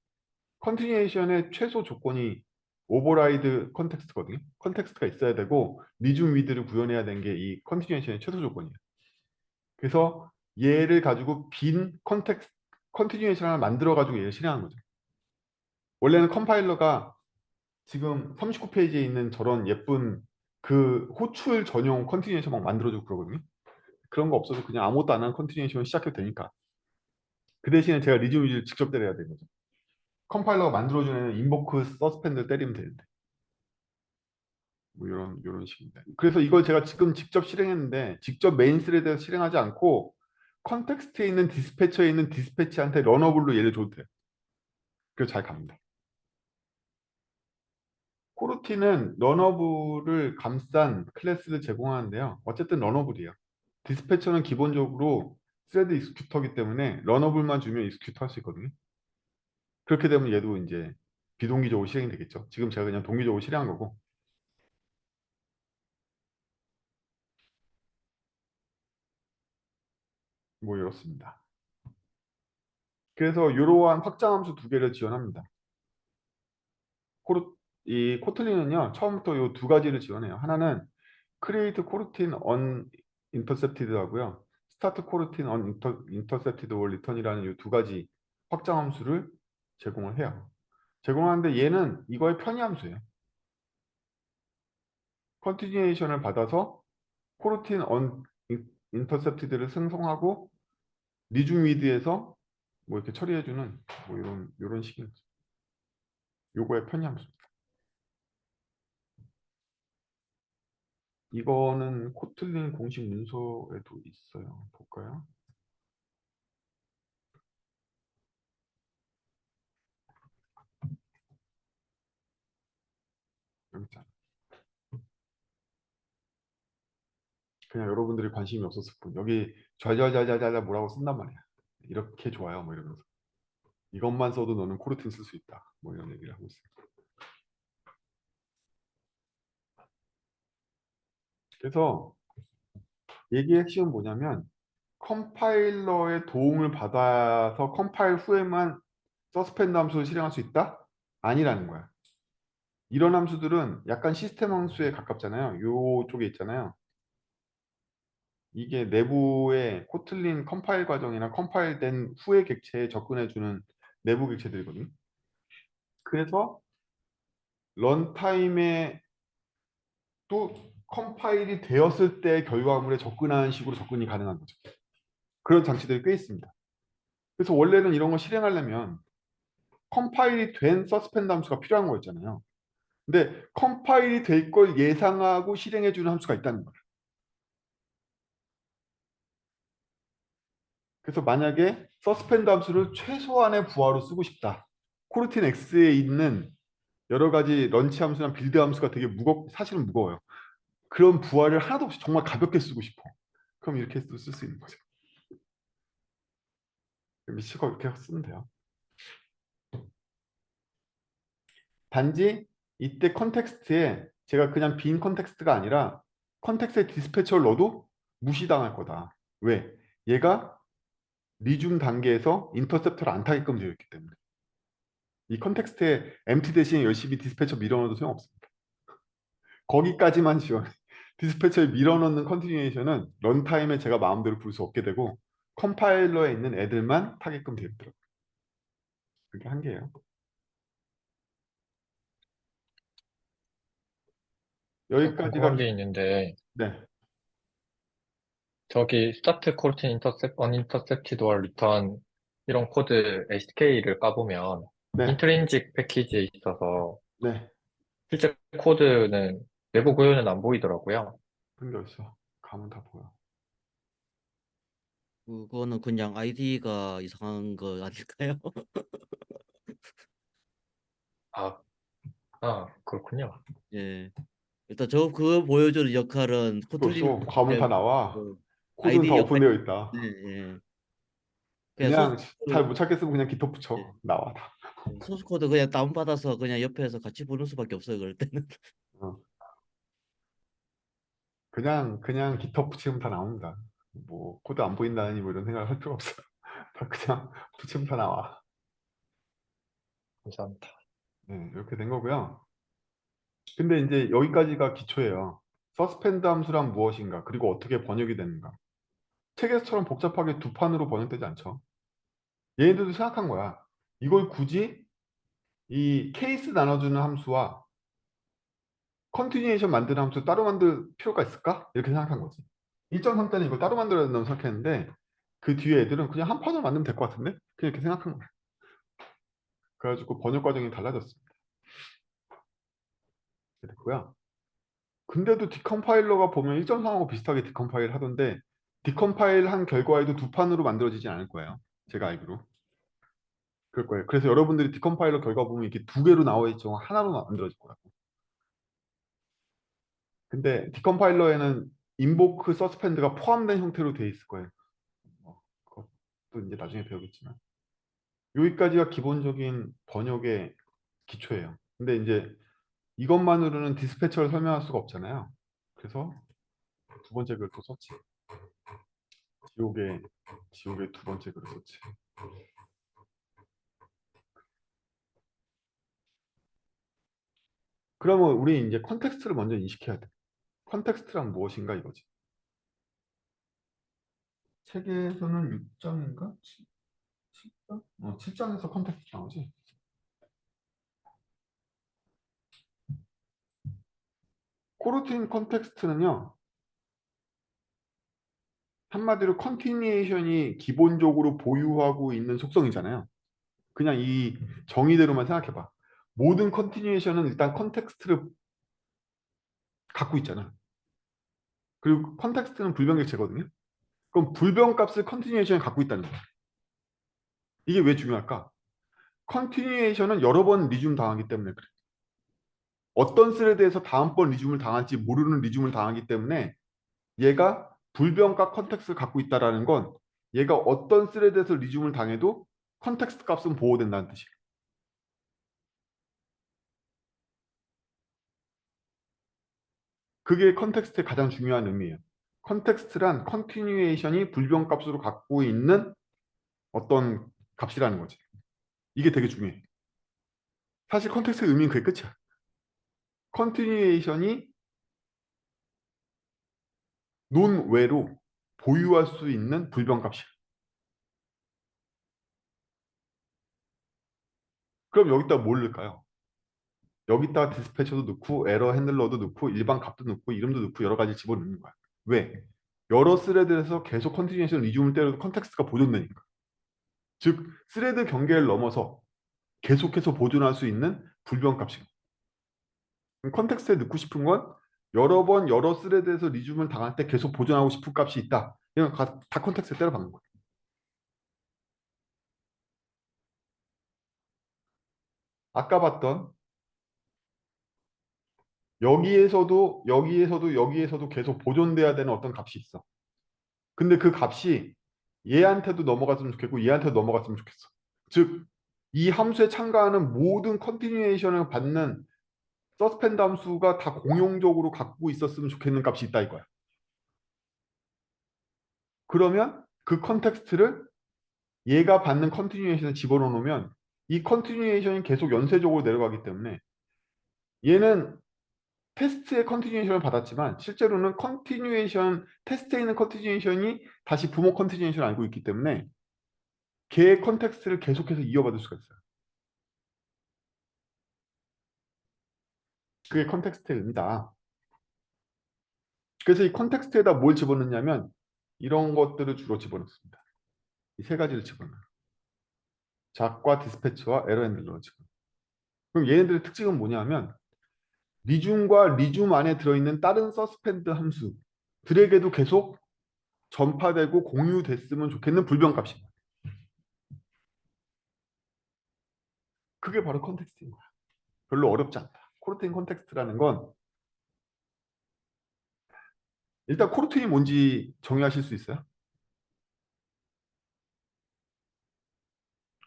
컨티뉴에이션의 최소 조건이 오버라이드 컨텍스트거든요. 컨텍스트가 있어야 되고 리중 위드를 구현해야 되는 게 이 컨티뉴에이션의 최소 조건이에요. 그래서 얘를 가지고 빈 컨텍스트 컨티뉴에이션 하나 만들어 가지고 얘를 실행한 거죠. 원래는 컴파일러가 지금 39페이지에 있는 저런 예쁜 그 호출 전용 컨티뉴에이션 막 만들어주고 그러거든요. 그런 거 없어서 그냥 아무것도 안 하는 컨티뉴에이션 시작해도 되니까. 그 대신에 제가 리중 위드를 직접 때려야 되는 거죠. 컴파일러가 만들어주는 인보크 서스펜드를 때리면 되는데. 뭐 이런 식입니다. 그래서 이걸 제가 지금 직접 실행했는데 직접 메인 스레드에서 실행하지 않고 컨텍스트에 있는 디스패처에 있는 디스패치한테 러너블로 얘를 줘도 돼요. 그래서 잘 갑니다. 코르티는 러너블을 감싼 클래스를 제공하는데요. 어쨌든 러너블이에요. 디스패처는 기본적으로 스레드 익스큐터이기 때문에 러너블만 주면 익스큐터 할 수 있거든요. 그렇게 되면 얘도 이제 비동기적으로 실행이 되겠죠. 지금 제가 그냥 동기적으로 실행한 거고. 뭐 이렇습니다. 그래서 이러한 확장함수 두 개를 지원합니다. 이 코틀린은요, 처음부터 이 두 가지를 지원해요. 하나는 create coroutine unintercepted 하고요. start coroutine unintercepted or return이라는 이 두 가지 확장 함수를 제공을 해요. 제공하는데 얘는 이거의 편의 함수예요. continuation을 받아서 coroutine unintercepted를 생성하고 리중 위드에서 뭐 이렇게 처리해주는 뭐 이런 식이죠. 요거의 편의 함수. 이거는 코틀린 공식 문서에도 있어요. 볼까요? 여기 있잖아. 그냥 여러분들이 관심이 없었을 뿐. 여기 잘잘잘잘잘 뭐라고 쓴단 말이야. 이렇게 좋아요. 뭐 이러면서. 이것만 써도 너는 코르틴 쓸 수 있다. 뭐 이런 얘기를 하고 있어요. 그래서 얘기의 핵심은 뭐냐면 컴파일러의 도움을 받아서 컴파일 후에만 서스펜드 함수를 실행할 수 있다? 아니라는 거야. 이런 함수들은 약간 시스템 함수에 가깝잖아요. 요쪽에 있잖아요. 이게 내부의 코틀린 컴파일 과정이나 컴파일된 후의 객체에 접근해주는 내부 객체들이거든요. 그래서 런타임에 또 컴파일이 되었을 때 결과물에 접근하는 식으로 접근이 가능한 거죠. 그런 장치들이 꽤 있습니다. 그래서 원래는 이런 거 실행하려면 컴파일이 된 서스펜드 함수가 필요한 거였잖아요. 근데 컴파일이 될 걸 예상하고 실행해주는 함수가 있다는 거예요. 그래서 만약에 서스펜드 함수를 최소한의 부하로 쓰고 싶다. 코르틴 X에 있는 여러 가지 런치 함수나 빌드 함수가 되게 사실은 무거워요. 그런 부하를 하나도 없이 정말 가볍게 쓰고 싶어. 그럼 이렇게 쓸 수 있는 거죠. 미치고 이렇게 쓰면 돼요. 단지 이때 컨텍스트에 제가 그냥 빈 컨텍스트가 아니라 컨텍스트에 디스패처를 넣어도 무시당할 거다. 왜? 얘가 리줌 단계에서 인터셉터를 안 타게끔 되어 있기 때문에. 이 컨텍스트에 empty 대신에 열심히 디스패처 밀어넣어도 소용없습니다. 거기까지만 지원해. 디스패처에 밀어넣는 컨티뉴에이션은 런타임에 제가 마음대로 부를 수 없게 되고 컴파일러에 있는 애들만 타게끔 되어 있더라고요. 그게 한계예요. 저 여기까지가 궁금한 게 있는데, 네, 저기 start coroutine intercept, unintercepted or return 이런 코드 SK를 까보면 네, 인트린직 패키지에 있어서 네. 실제 코드는 내부 구조는 안 보이더라고요. 그런 게 있어. 가면 다 보여. 그거는 그냥 아이디가 이상한 거 아닐까요? 아, 그렇군요. 예. 일단 저 그거 보여주는 역할은 코틀린 그렇소. 가면 다 나와. 그 코드는 다 아이디 역할. 오픈되어 있다. 네, 예. 그냥 소스 그냥 잘 코드, 못 찾겠으면 그냥 기터 붙여. 예. 나와 다. 소스 코드 그냥 다운받아서 그냥 옆에서 같이 보는 수밖에 없어요, 그럴 때는. 어. 그냥 기터 붙이면 다 나옵니다. 뭐 코드 안 보인다니 뭐 이런 생각을 할 필요 없어요. 다 그냥 붙이면 다 나와. 감사합니다. 네, 이렇게 된 거고요. 근데 이제 여기까지가 기초예요. 서스펜드 함수란 무엇인가, 그리고 어떻게 번역이 되는가. 책에서처럼 복잡하게 두 판으로 번역되지 않죠. 얘네들도 생각한 거야. 이걸 굳이 이 케이스 나눠주는 함수와 컨티뉴에이션 만드는 함수 따로 만들 필요가 있을까? 이렇게 생각한 거지. 1.3 때는 이걸 따로 만들어야 된다고 생각했는데 그 뒤에 애들은 그냥 한 판으로 만들면 될 것 같은데? 그냥 이렇게 생각한 거야. 그래가지고 번역 과정이 달라졌습니다. 이렇게 됐고요. 근데도 디컴파일러가 보면 1.3하고 비슷하게 디컴파일 하던데 디컴파일 한 결과에도 두 판으로 만들어지지 않을 거예요. 제가 알기로. 그럴 거예요. 그래서 여러분들이 디컴파일러 결과 보면 이렇게 두 개로 나와 있죠. 하나로 만들어질 거라고. 근데 디컴파일러에는 인보크 서스펜드가 포함된 형태로 되어 있을 거예요. 그것도 이제 나중에 배우겠지만. 여기까지가 기본적인 번역의 기초예요. 근데 이제 이것만으로는 디스패처를 설명할 수가 없잖아요. 그래서 두 번째 글을 또 썼지. 지옥의 두 번째 글을 썼지. 그러면 우리 이제 컨텍스트를 먼저 인식해야 돼. 컨텍스트란 무엇인가 이거지. 책에서는 6장인가? 7장? 7장에서 컨텍스트 나오지. 코르틴 컨텍스트는요. 한마디로 컨티니에이션이 기본적으로 보유하고 있는 속성이잖아요. 그냥 이 정의대로만 생각해봐. 모든 컨티니에이션은 일단 컨텍스트를 갖고 있잖아. 그리고 컨텍스트는 불변객체거든요. 그럼 불변값을 컨티니에이션이 갖고 있다는 거야. 이게 왜 중요할까? 컨티니에이션은 여러 번 리줌 당하기 때문에 그래. 어떤 스레드에서 다음번 리줌을 당할지 모르는 리줌을 당하기 때문에 얘가 불변값 컨텍스트를 갖고 있다는 건 얘가 어떤 스레드에서 리줌을 당해도 컨텍스트 값은 보호된다는 뜻이에요. 그게 컨텍스트의 가장 중요한 의미예요. 컨텍스트란 컨티뉴에이션이 불변값으로 갖고 있는 어떤 값이라는 거지. 이게 되게 중요해. 사실 컨텍스트의 의미는 그게 끝이야. 컨티뉴에이션이 논외로 보유할 수 있는 불변값이야. 그럼 여기다 뭘 넣을까요? 여기다 디스패처도 넣고 에러 핸들러도 넣고 일반 값도 넣고 이름도 넣고 여러 가지 집어넣는 거야. 왜? 여러 스레드에서 계속 컨티뉴에이션 리줌을 때려도 컨텍스트가 보존되니까. 즉 스레드 경계를 넘어서 계속해서 보존할 수 있는 불변값이고 컨텍스트에 넣고 싶은 건 여러 번 여러 스레드에서 리줌을 당할 때 계속 보존하고 싶은 값이 있다. 이건 다 컨텍스트에 때려 박는 거예요. 아까 봤던 여기에서도 계속 보존돼야 되는 어떤 값이 있어. 근데 그 값이 얘한테도 넘어갔으면 좋겠고 얘한테도 넘어갔으면 좋겠어. 즉 이 함수에 참가하는 모든 컨티뉴에이션을 받는 서스펜드 함수가 다 공용적으로 갖고 있었으면 좋겠는 값이 있다 이거야. 그러면 그 컨텍스트를 얘가 받는 컨티뉴에이션에 집어넣어 놓으면 이 컨티뉴에이션이 계속 연쇄적으로 내려가기 때문에 얘는 테스트의 컨티뉴에이션을 받았지만 실제로는 테스트에 있는 컨티뉴에이션이 다시 부모 컨티뉴에이션을 알고 있기 때문에 걔의 컨텍스트를 계속해서 이어받을 수가 있어요. 그게 컨텍스트의 의미다. 그래서 이 컨텍스트에다 뭘 집어넣냐면 이런 것들을 주로 집어넣습니다. 이 세 가지를 집어넣어요. 작과 디스패치와 에러 핸들러를 집어넣어요. 그럼 얘네들의 특징은 뭐냐면 리줌과 리줌 안에 들어있는 다른 서스펜드 함수들에게도 계속 전파되고 공유됐으면 좋겠는 불변값입니다. 그게 바로 컨텍스트인 거야. 별로 어렵지 않다. 코르테인 컨텍스트라는 건 일단 코르테인이 뭔지 정의하실 수 있어요?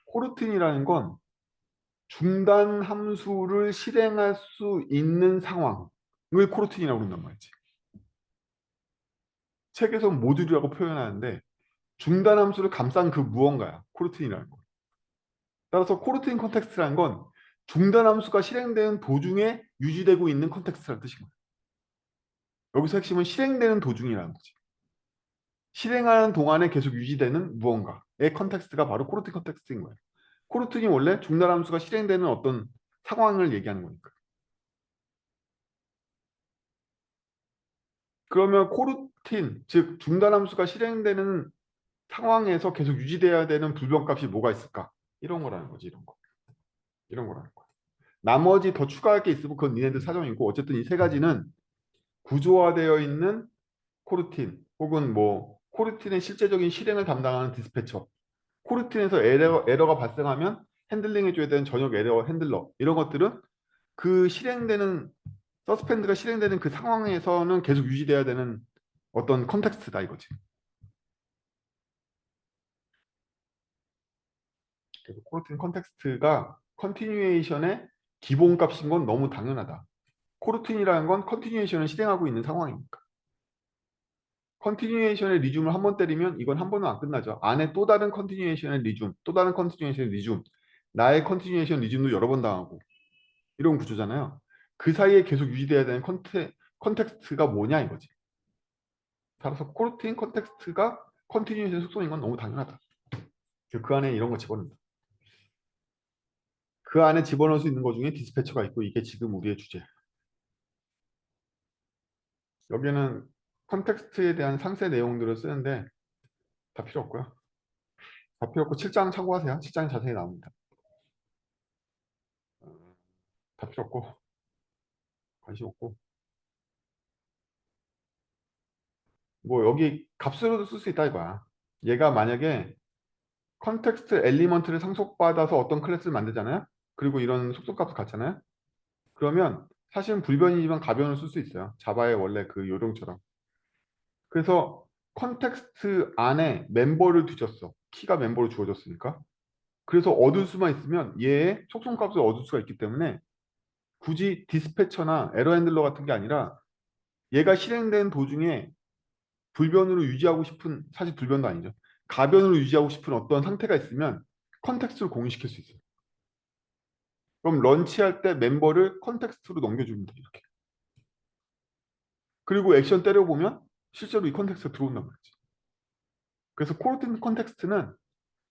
코르테인이라는 건 중단 함수를 실행할 수 있는 상황을 코르테인이라고 그런단 말이지. 책에서 모듈이라고 표현하는데 중단 함수를 감싼 그 무언가야. 코르테인이라는 거. 따라서 코르테인 컨텍스트라는 건 중단 함수가 실행되는 도중에 유지되고 있는 컨텍스트라는 뜻인 거예요. 여기서 핵심은 실행되는 도중이라는 거지. 실행하는 동안에 계속 유지되는 무언가의 컨텍스트가 바로 코르테인 컨텍스트인 거예요. 코르테인이 원래 중단 함수가 실행되는 어떤 상황을 얘기하는 거니까. 그러면 코르틴, 즉 중단 함수가 실행되는 상황에서 계속 유지돼야 되는 불변값이 뭐가 있을까? 이런 거라는 거지, 이런 거. 이런 거라는 거. 나머지 더 추가할 게 있으면 그건 니네들 사정이고 어쨌든 이 세 가지는 구조화되어 있는 코르틴 혹은 뭐 코르틴의 실제적인 실행을 담당하는 디스패처, 코르틴에서 에러가 발생하면 핸들링해줘야 되는 전역 에러 핸들러 이런 것들은 그 실행되는 서스펜드가 실행되는 그 상황에서는 계속 유지돼야 되는 어떤 컨텍스트다 이거지. 그래서 코르틴 컨텍스트가 컨티뉴에이션의 기본값인 건 너무 당연하다. 코르틴이라는 건 컨티뉴에이션을 실행하고 있는 상황이니까. 컨티뉴에이션의 리줌을 한 번 때리면 이건 한 번은 안 끝나죠. 안에 또 다른 컨티뉴에이션의 리줌, 또 다른 컨티뉴에이션의 리줌, 나의 컨티뉴에이션 리줌도 여러 번 당하고 이런 구조잖아요. 그 사이에 계속 유지돼야 되는 컨텍스트가 뭐냐 이거지. 따라서 코르틴 컨텍스트가 컨티뉴에이션 속성인 건 너무 당연하다. 그 안에 이런 거 집어넣는다. 그 안에 집어넣을 수 있는 것 중에 디스패처가 있고 이게 지금 우리의 주제. 여기는 컨텍스트에 대한 상세 내용들을 쓰는데 다 필요 없고요. 다 필요 없고 7장 참고하세요. 7장이 자세히 나옵니다. 다 필요 없고 관심 없고 뭐 여기 값으로도 쓸 수 있다 이거야. 얘가 만약에 컨텍스트 엘리먼트를 상속받아서 어떤 클래스를 만들잖아요. 그리고 이런 속성값을 갖잖아요. 그러면 사실은 불변이지만 가변을 쓸 수 있어요. 자바의 원래 그 요령처럼. 그래서 컨텍스트 안에 멤버를 뒤졌어. 키가 멤버로 주어졌으니까. 그래서 얻을 수만 있으면 얘의 속성값을 얻을 수가 있기 때문에 굳이 디스패처나 에러 핸들러 같은 게 아니라 얘가 실행된 도중에 불변으로 유지하고 싶은, 사실 불변도 아니죠. 가변으로 유지하고 싶은 어떤 상태가 있으면 컨텍스트를 공유시킬 수 있어요. 그럼 런치할 때 멤버를 컨텍스트로 넘겨주면 돼 이렇게. 그리고 액션 때려보면 실제로 이 컨텍스트가 들어온단 말이지. 그래서 코르틴 컨텍스트는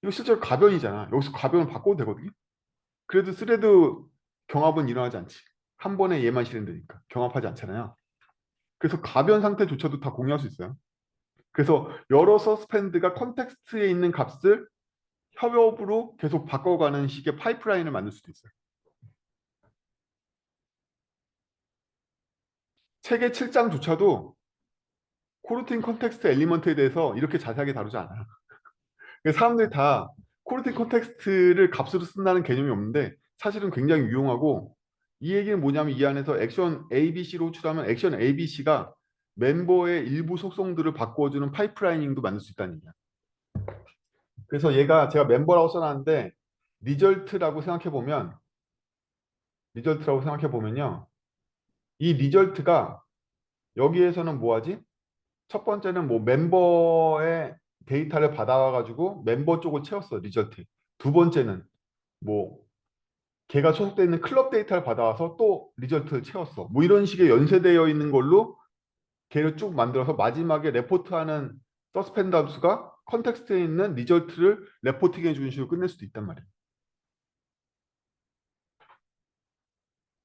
이거 실제로 가변이잖아. 여기서 가변을 바꿔도 되거든요. 그래도 스레드 경합은 일어나지 않지. 한 번에 얘만 실행되니까 경합하지 않잖아요. 그래서 가변 상태조차도 다 공유할 수 있어요. 그래서 여러 서스펜드가 컨텍스트에 있는 값을 협업으로 계속 바꿔가는 식의 파이프라인을 만들 수도 있어요. 책의 7장조차도 코르틴 컨텍스트 엘리먼트에 대해서 이렇게 자세하게 다루지 않아요. 사람들이 다 코르틴 컨텍스트를 값으로 쓴다는 개념이 없는데 사실은 굉장히 유용하고 이 얘기는 뭐냐면 이 안에서 액션 ABC로 호출하면 액션 ABC가 멤버의 일부 속성들을 바꿔주는 파이프라이닝도 만들 수 있다는 얘기야. 그래서 얘가 제가 멤버라고 써놨는데 리절트라고 생각해 보면요. 이 리절트가 여기에서는 뭐 하지? 첫 번째는 뭐 멤버의 데이터를 받아와 가지고 멤버 쪽을 채웠어. 리절트. 두 번째는 뭐 걔가 소속돼 있는 클럽 데이터를 받아와서 또 리절트를 채웠어. 뭐 이런 식의 연쇄되어 있는 걸로 걔를 쭉 만들어서 마지막에 레포트하는 서스펜드 함수가 컨텍스트에 있는 리절트를 레포팅 해주는 식으로 끝낼 수도 있단 말이야.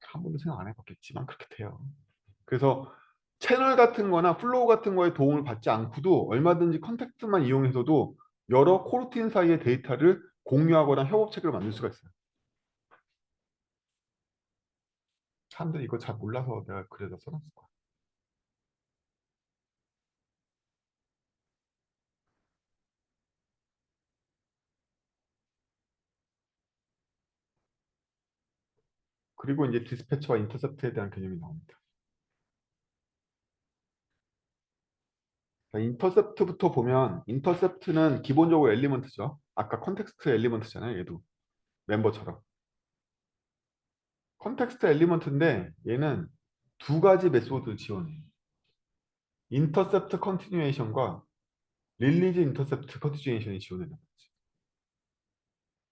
한 번도 생각 안 해봤겠지만 그렇게 돼요. 그래서 채널 같은 거나 플로우 같은 거에 도움을 받지 않고도 얼마든지 컨텍스트만 이용해서도 여러 코르틴 사이의 데이터를 공유하거나 협업 체계를 만들 수가 있어요. 사람들이 이거 잘 몰라서 내가 그래서 써놨을 거야. 그리고 이제 디스패처와 인터셉트에 대한 개념이 나옵니다. 인터셉트부터 보면 인터셉트는 기본적으로 엘리먼트죠. 아까 컨텍스트 엘리먼트잖아요. 얘도 멤버처럼. 컨텍스트 엘리먼트인데 얘는 두 가지 메소드 지원해요. 인터셉트 컨티뉴에이션과 릴리즈 인터셉트 컨티뉴에이션이 지원해요.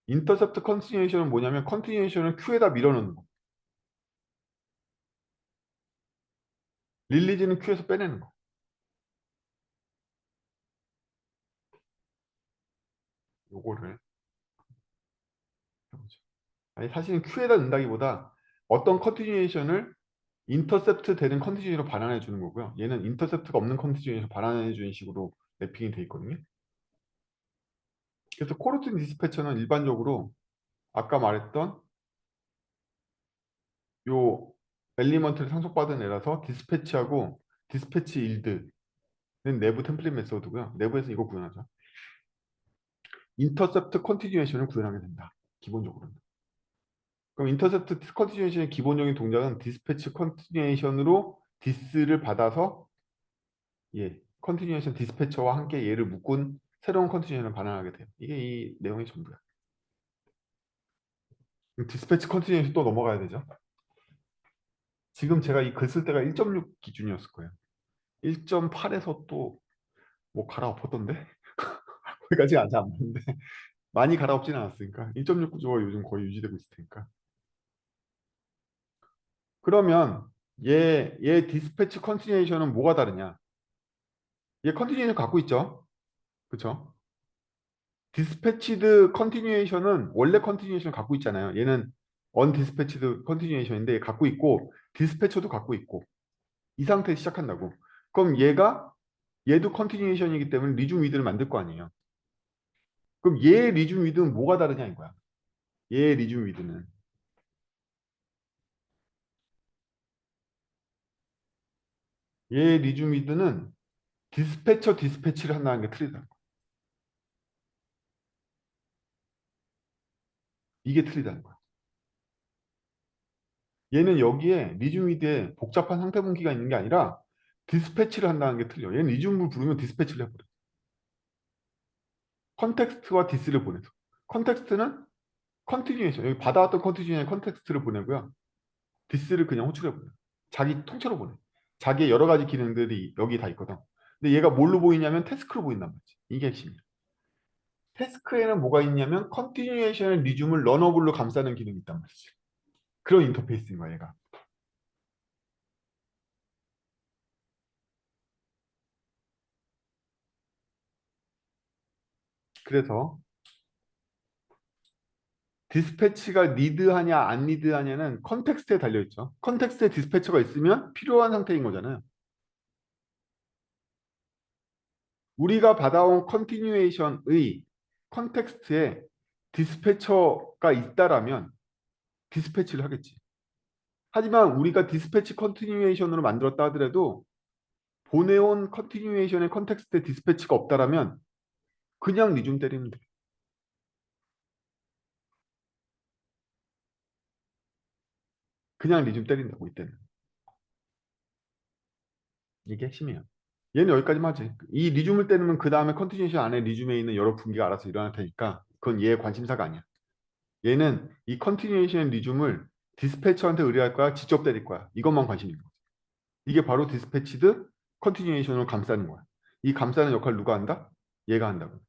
인터셉트 컨티뉴에이션은 뭐냐면 컨티뉴에이션을 큐에다 밀어넣는 거. 릴리즈는 큐에서 빼내는 거. 요거를 해보죠. 아니 사실은 큐에다 넣는다기보다 어떤 컨티뉴에이션을 인터셉트 되는 컨디션으로 반환해 주는 거고요. 얘는 인터셉트가 없는 컨디션에서 반환해 주는 식으로 랩핑이 돼 있거든요. 그래서 코르틴 디스패처는 일반적으로 아까 말했던 요 엘리먼트를 상속받은 애라서 디스패치하고 디스패치 일드는 내부 템플릿 메소드고요. 내부에서 이거 구현하죠. 인터셉트 컨티뉴에이션을 구현하게 된다. 기본적으로는. 그럼 인터셉트 컨티뉴에이션의 기본적인 동작은 디스패치 컨티뉴에이션으로 디스를 받아서 컨티뉴에이션 디스패처와 함께 얘를 묶은 새로운 컨티뉴에이션을 반환하게 돼요. 이게 이 내용의 전부야. 디스패치 컨티뉴에이션 또 넘어가야 되죠. 지금 제가 이 글 쓸 때가 1.6 기준이었을 거예요. 1.8에서 또 뭐 갈아엎었던데? 거기까지 아직 안 봤는데 많이 갈아엎지는 않았으니까 1.6 구조가 요즘 거의 유지되고 있을 테니까. 그러면 얘 디스패치 컨티뉴에이션은 뭐가 다르냐? 얘 컨티뉴에이션 갖고 있죠? 그쵸? 디스패치드 컨티뉴에이션은 원래 컨티뉴에이션 갖고 있잖아요. 얘는 언디스패치드 컨티뉴에이션인데 갖고 있고 디스패처도 갖고 있고 이 상태에서 시작한다고. 그럼 얘도 컨티뉴에이션이기 때문에 리중 위드를 만들 거 아니에요. 그럼 얘 리중 위드는 뭐가 다르냐 이거야. 얘 리중 위드는 얘 리중 위드는 디스패처 디스패치를 한다는 게 틀리다는 거야. 이게 틀리다는 거야. 얘는 여기에 리중 위드에 복잡한 상태 분기가 있는 게 아니라 디스패치를 한다는 게 틀려. 얘는 리중을 부르면 디스패치를 해버려. 컨텍스트와 디스를 보내서. 컨텍스트는 컨티뉴에이션. 여기 받아왔던 컨티뉴에이션 컨텍스트를 보내고요. 디스를 그냥 호출해 보내. 자기 통째로 보내. 자기의 여러 가지 기능들이 여기 다 있거든. 근데 얘가 뭘로 보이냐면 태스크로 보인단 말이지. 이게 핵심이야. 태스크에는 뭐가 있냐면 컨티뉴에이션의 리즘을 러너블로 감싸는 기능이 있단 말이지. 그런 인터페이스인 거야 얘가. 그래서 디스패치가 니드하냐 안 니드하냐는 컨텍스트에 달려있죠. 컨텍스트에 디스패처가 있으면 필요한 상태인 거잖아요. 우리가 받아온 컨티뉴에이션의 컨텍스트에 디스패처가 있다라면 디스패치를 하겠지. 하지만 우리가 디스패치 컨티뉴에이션으로 만들었다 하더라도 보내온 컨티뉴에이션의 컨텍스트에 디스패치가 없다라면 그냥 리중 때리면 돼. 그냥 리중 때린다고 이때는. 이게 핵심이야. 얘는 여기까지만 하지. 이 리줌을 때리면 그 다음에 컨티뉴에이션 안에 리줌에 있는 여러 분기가 알아서 일어날 테니까 그건 얘의 관심사가 아니야. 얘는 이 컨티뉴에이션 리줌을 디스패처한테 의뢰할 거야, 직접 때릴 거야. 이것만 관심 있는 거야. 이게 바로 디스패치드 컨티뉴에이션을 감싸는 거야. 이 감싸는 역할 누가 한다? 얘가 한다고.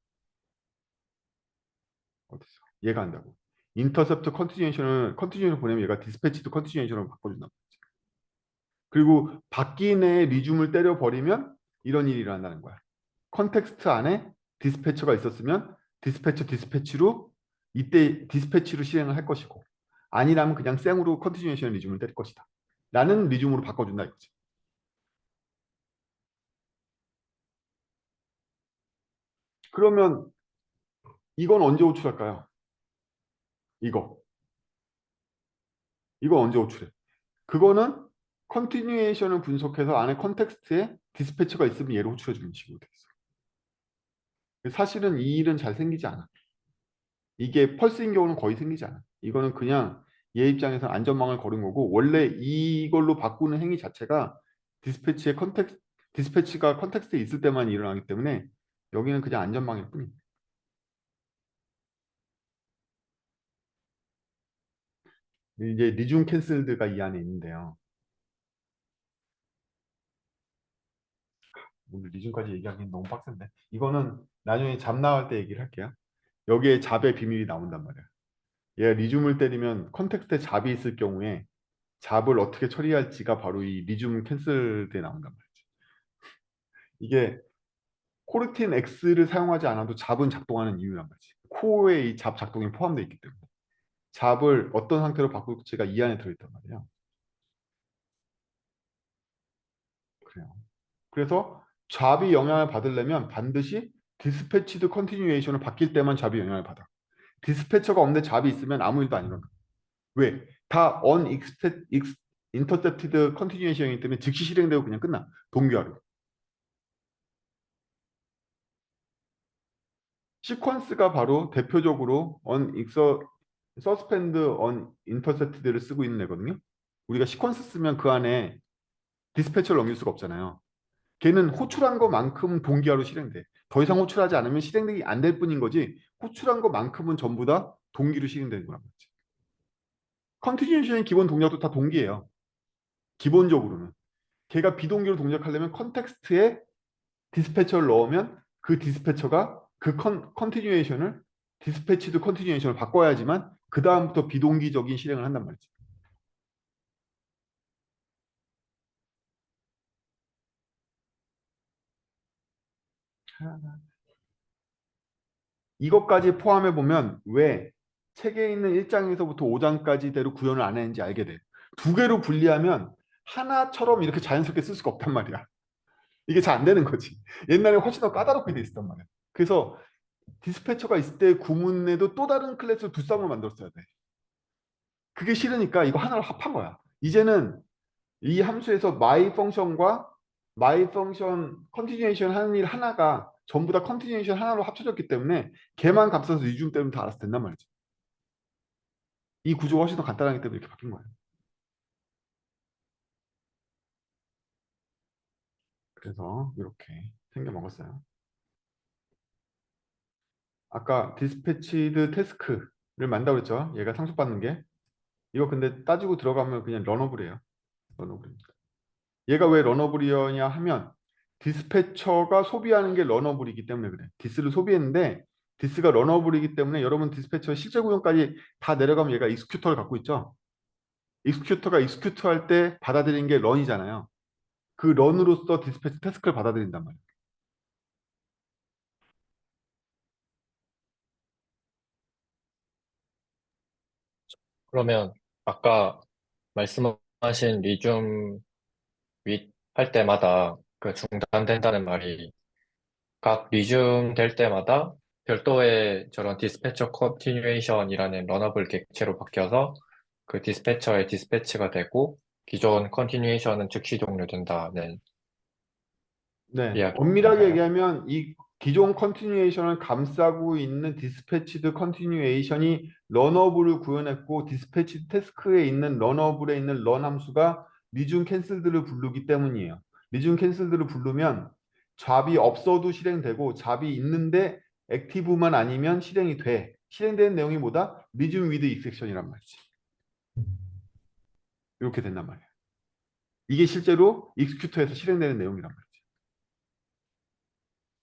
어딨어? 얘가 한다고. 인터셉트 컨티뉴에이션을 보내면 얘가 디스패치드 컨티뉴에이션으로 바꿔준다. 그리고 바퀴 내에 리줌을 때려버리면 이런 일이 일어난다는 거야. 컨텍스트 안에 디스패처가 있었으면 디스패치로 이때 디스패치로 실행을 할 것이고, 아니라면 그냥 생으로 컨티뉴에이션 리줌을 때릴 것이다. 나는 리줌으로 바꿔준다 이거지. 그러면 이건 언제 호출할까요? 이거 언제 호출해? 그거는 컨티뉴에이션을 분석해서 안에 컨텍스트에 디스패처가 있으면 얘를 호출해 주는 식으로 돼 있어. 사실은 이 일은 잘 생기지 않아. 이게 펄스인 경우는 거의 생기지 않아. 이거는 그냥 얘 입장에서 안전망을 걸은 거고, 원래 이걸로 바꾸는 행위 자체가 디스패치가 컨텍스트에 있을 때만 일어나기 때문에 여기는 그냥 안전망일 뿐입니다. 이제 리중 캔슬드가 이 안에 있는데요. 오늘 리중까지 얘기하기는 너무 빡센데, 이거는 나중에 잡 나갈 때 얘기를 할게요. 여기에 잡의 비밀이 나온단 말이야. 얘가 리줌을 때리면 컨텍스트에 잡이 있을 경우에 잡을 어떻게 처리할지가 바로 이 리줌 캔슬드에 나온단 말이지. 이게 코르틴 X를 사용하지 않아도 잡은 작동하는 이유란 말이지. 코어에 이 잡 작동이 포함되어 있기 때문에 잡을 어떤 상태로 바꿀지가 이 안에 들어있단 말이에요. 그래요. 그래서 잡이 영향을 받으려면 반드시 디스패치드 컨티뉴에이션을 바뀔 때만 잡이 영향을 받아. 디스패처가 없는데 잡이 있으면 아무 일도 안 일어나. 왜? 다 인터셉티드 컨티뉴에이션이기 때문에 즉시 실행되고 그냥 끝나. 동기화로. 시퀀스가 바로 대표적으로 서스펜드 인터셉티드를 쓰고 있는 애거든요. 우리가 시퀀스 쓰면 그 안에 디스패처를 넘길 수가 없잖아요. 걔는 호출한 것만큼 동기화로 실행돼. 더 이상 호출하지 않으면 실행이 안 될 뿐인 거지, 호출한 것만큼은 전부 다 동기로 실행되는 거란 말이지. 컨티뉴에이션의 기본 동작도 다 동기예요. 기본적으로는. 걔가 비동기로 동작하려면 컨텍스트에 디스패처를 넣으면 그 디스패처가 그 컨티뉴에이션을 디스패치드 컨티뉴에이션을 바꿔야지만 그 다음부터 비동기적인 실행을 한단 말이지. 이것까지 포함해 보면 왜 책에 있는 1장에서부터 5장까지대로 구현을 안 했는지 알게 돼. 두 개로 분리하면 하나처럼 이렇게 자연스럽게 쓸 수가 없단 말이야. 이게 잘 안 되는 거지. 옛날에 훨씬 더 까다롭게 돼 있었단 말이야. 그래서 디스패처가 있을 때 구문에도 또 다른 클래스를 두 쌍으로 만들었어야 돼. 그게 싫으니까 이거 하나로 합한 거야. 이제는 이 함수에서 my 펑션과 my 펑션 컨티뉴에이션 하는 일 하나가 전부 다 컨티뉴에이션 하나로 합쳐졌기 때문에 걔만 값써서 리줌 때문에 다 알아서 된단 말이지. 이 구조가 훨씬 더 간단하기 때문에 이렇게 바뀐 거예요. 그래서 이렇게 생겨 먹었어요. 아까 디스패치드 태스크를 만든다고 그랬죠. 얘가 상속받는 게. 이거 근데 따지고 들어가면 그냥 런어블이에요. 런어블입니다. 얘가 왜 런어블이냐 하면 디스패처가 소비하는 게 런어블이기 때문에 그래. 디스를 소비했는데 디스가 런어블이기 때문에 여러분 디스패처 실제 구현까지 다 내려가면 얘가 익스큐터를 갖고 있죠. 익스큐터가 익스큐트 할 때 받아들이는 게 런이잖아요. 그 런으로서 디스패치 태스크를 받아들인단 말이에요. 그러면 아까 말씀하신 리줌 윗 할 때마다 그 중단된다는 말이 각 리줌 될 때마다 별도의 저런 디스패처 컨티뉴에이션이라는 러너블 객체로 바뀌어서 그 디스패처의 디스패치가 되고 기존 컨티뉴에이션은 즉시 종료된다는 네, 엄밀하게 이야기인가요? 얘기하면 이 기존 컨티뉴에이션을 감싸고 있는 디스패치드 컨티뉴에이션이 런어블을 구현했고 디스패치드 태스크에 있는 런어블에 있는 런 함수가 리중 캔슬드를 부르기 때문이에요. 리중 캔슬드를 부르면 잡이 없어도 실행되고 잡이 있는데 액티브만 아니면 실행이 돼. 실행되는 내용이 뭐다? 리중 위드 익섹션이란 말이지. 이렇게 된단 말이에요. 이게 실제로 익스큐터에서 실행되는 내용이란 말이지.